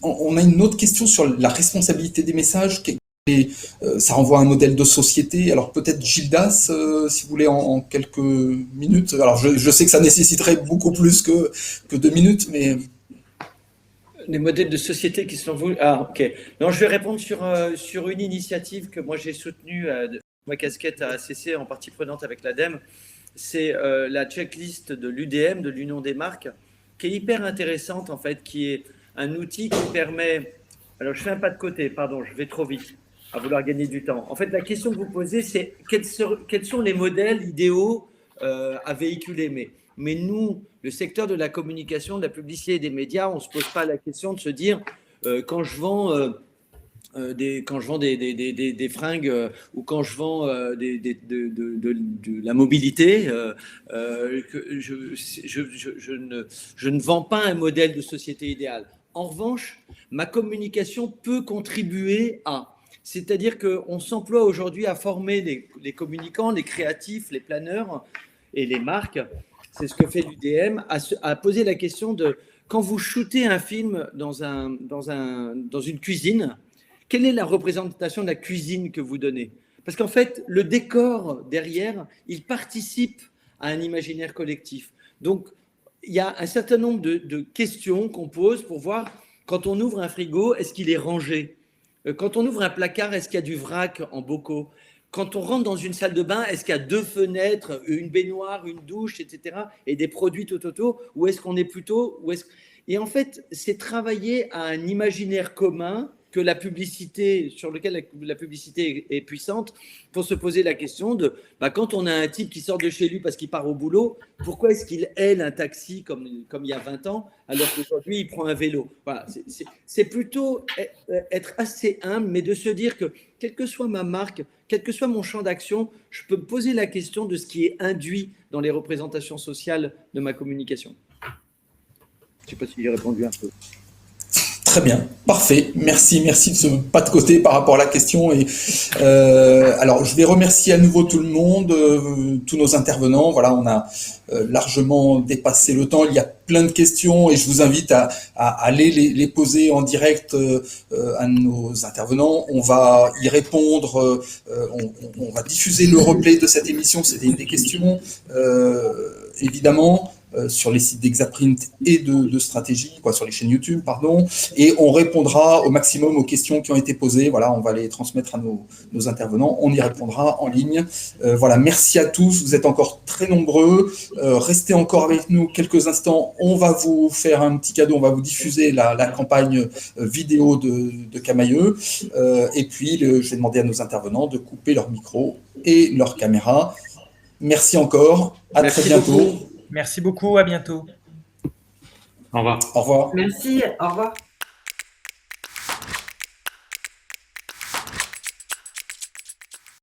On a une autre question sur la responsabilité des messages. Ça renvoie à un modèle de société. Alors peut-être Gildas, si vous voulez, en quelques minutes. Alors je sais que ça nécessiterait beaucoup plus que 2 minutes, mais... Les modèles de société qui sont voulus. Ah, ok. Non, je vais répondre sur une initiative que moi j'ai soutenue, ma casquette à ACC en partie prenante avec l'ADEME. C'est la checklist de l'UDM, de l'Union des marques, qui est hyper intéressante en fait, qui est un outil qui permet. Alors je fais un pas de côté, pardon, je vais trop vite à vouloir gagner du temps. En fait, la question que vous posez, c'est quels sont les modèles idéaux à véhiculer. Mais nous, le secteur de la communication, de la publicité et des médias, on ne se pose pas la question de se dire quand je vends des fringues ou quand je vends de la mobilité, je ne vends pas un modèle de société idéale. En revanche, ma communication peut contribuer à. C'est-à-dire qu'on s'emploie aujourd'hui à former les communicants, les créatifs, les planeurs et les marques. C'est ce que fait l'UDM, à poser la question de quand vous shootez un film dans une cuisine, quelle est la représentation de la cuisine que vous donnez? Parce qu'en fait, le décor derrière, il participe à un imaginaire collectif. Donc, il y a un certain nombre de questions qu'on pose pour voir, quand on ouvre un frigo, est-ce qu'il est rangé? Quand on ouvre un placard, est-ce qu'il y a du vrac en bocaux? Quand on rentre dans une salle de bain, est-ce qu'il y a 2 fenêtres, une baignoire, une douche, etc. et des produits tout autour? Ou est-ce qu'on est plutôt... Et en fait, c'est travailler à un imaginaire commun que la publicité, sur lequel la publicité est puissante, pour se poser la question de quand on a un type qui sort de chez lui parce qu'il part au boulot, pourquoi est-ce qu'il aile un taxi comme il y a 20 ans, alors qu'aujourd'hui il prend un vélo? Voilà, c'est plutôt être assez humble, mais de se dire que quelle que soit ma marque, quel que soit mon champ d'action, je peux me poser la question de ce qui est induit dans les représentations sociales de ma communication. Je ne sais pas si j'ai répondu un peu. Très bien, parfait. Merci de ce pas de côté par rapport à la question. Et alors, je vais remercier à nouveau tout le monde, tous nos intervenants. Voilà, on a largement dépassé le temps. Il y a plein de questions et je vous invite à aller les poser en direct à nos intervenants. On va y répondre. On va diffuser le replay de cette émission. C'est des questions, évidemment. Sur les sites d'Exaprint et de Stratégie, sur les chaînes YouTube, pardon, et on répondra au maximum aux questions qui ont été posées. Voilà, on va les transmettre à nos intervenants, on y répondra en ligne. Voilà, merci à tous, vous êtes encore très nombreux. Restez encore avec nous quelques instants, on va vous faire un petit cadeau, on va vous diffuser la campagne vidéo de Camaïeu, et puis je vais demander à nos intervenants de couper leur micro et leur caméra. Merci encore, à très bientôt. Merci beaucoup, à bientôt. Au revoir. Au revoir. Merci, au revoir.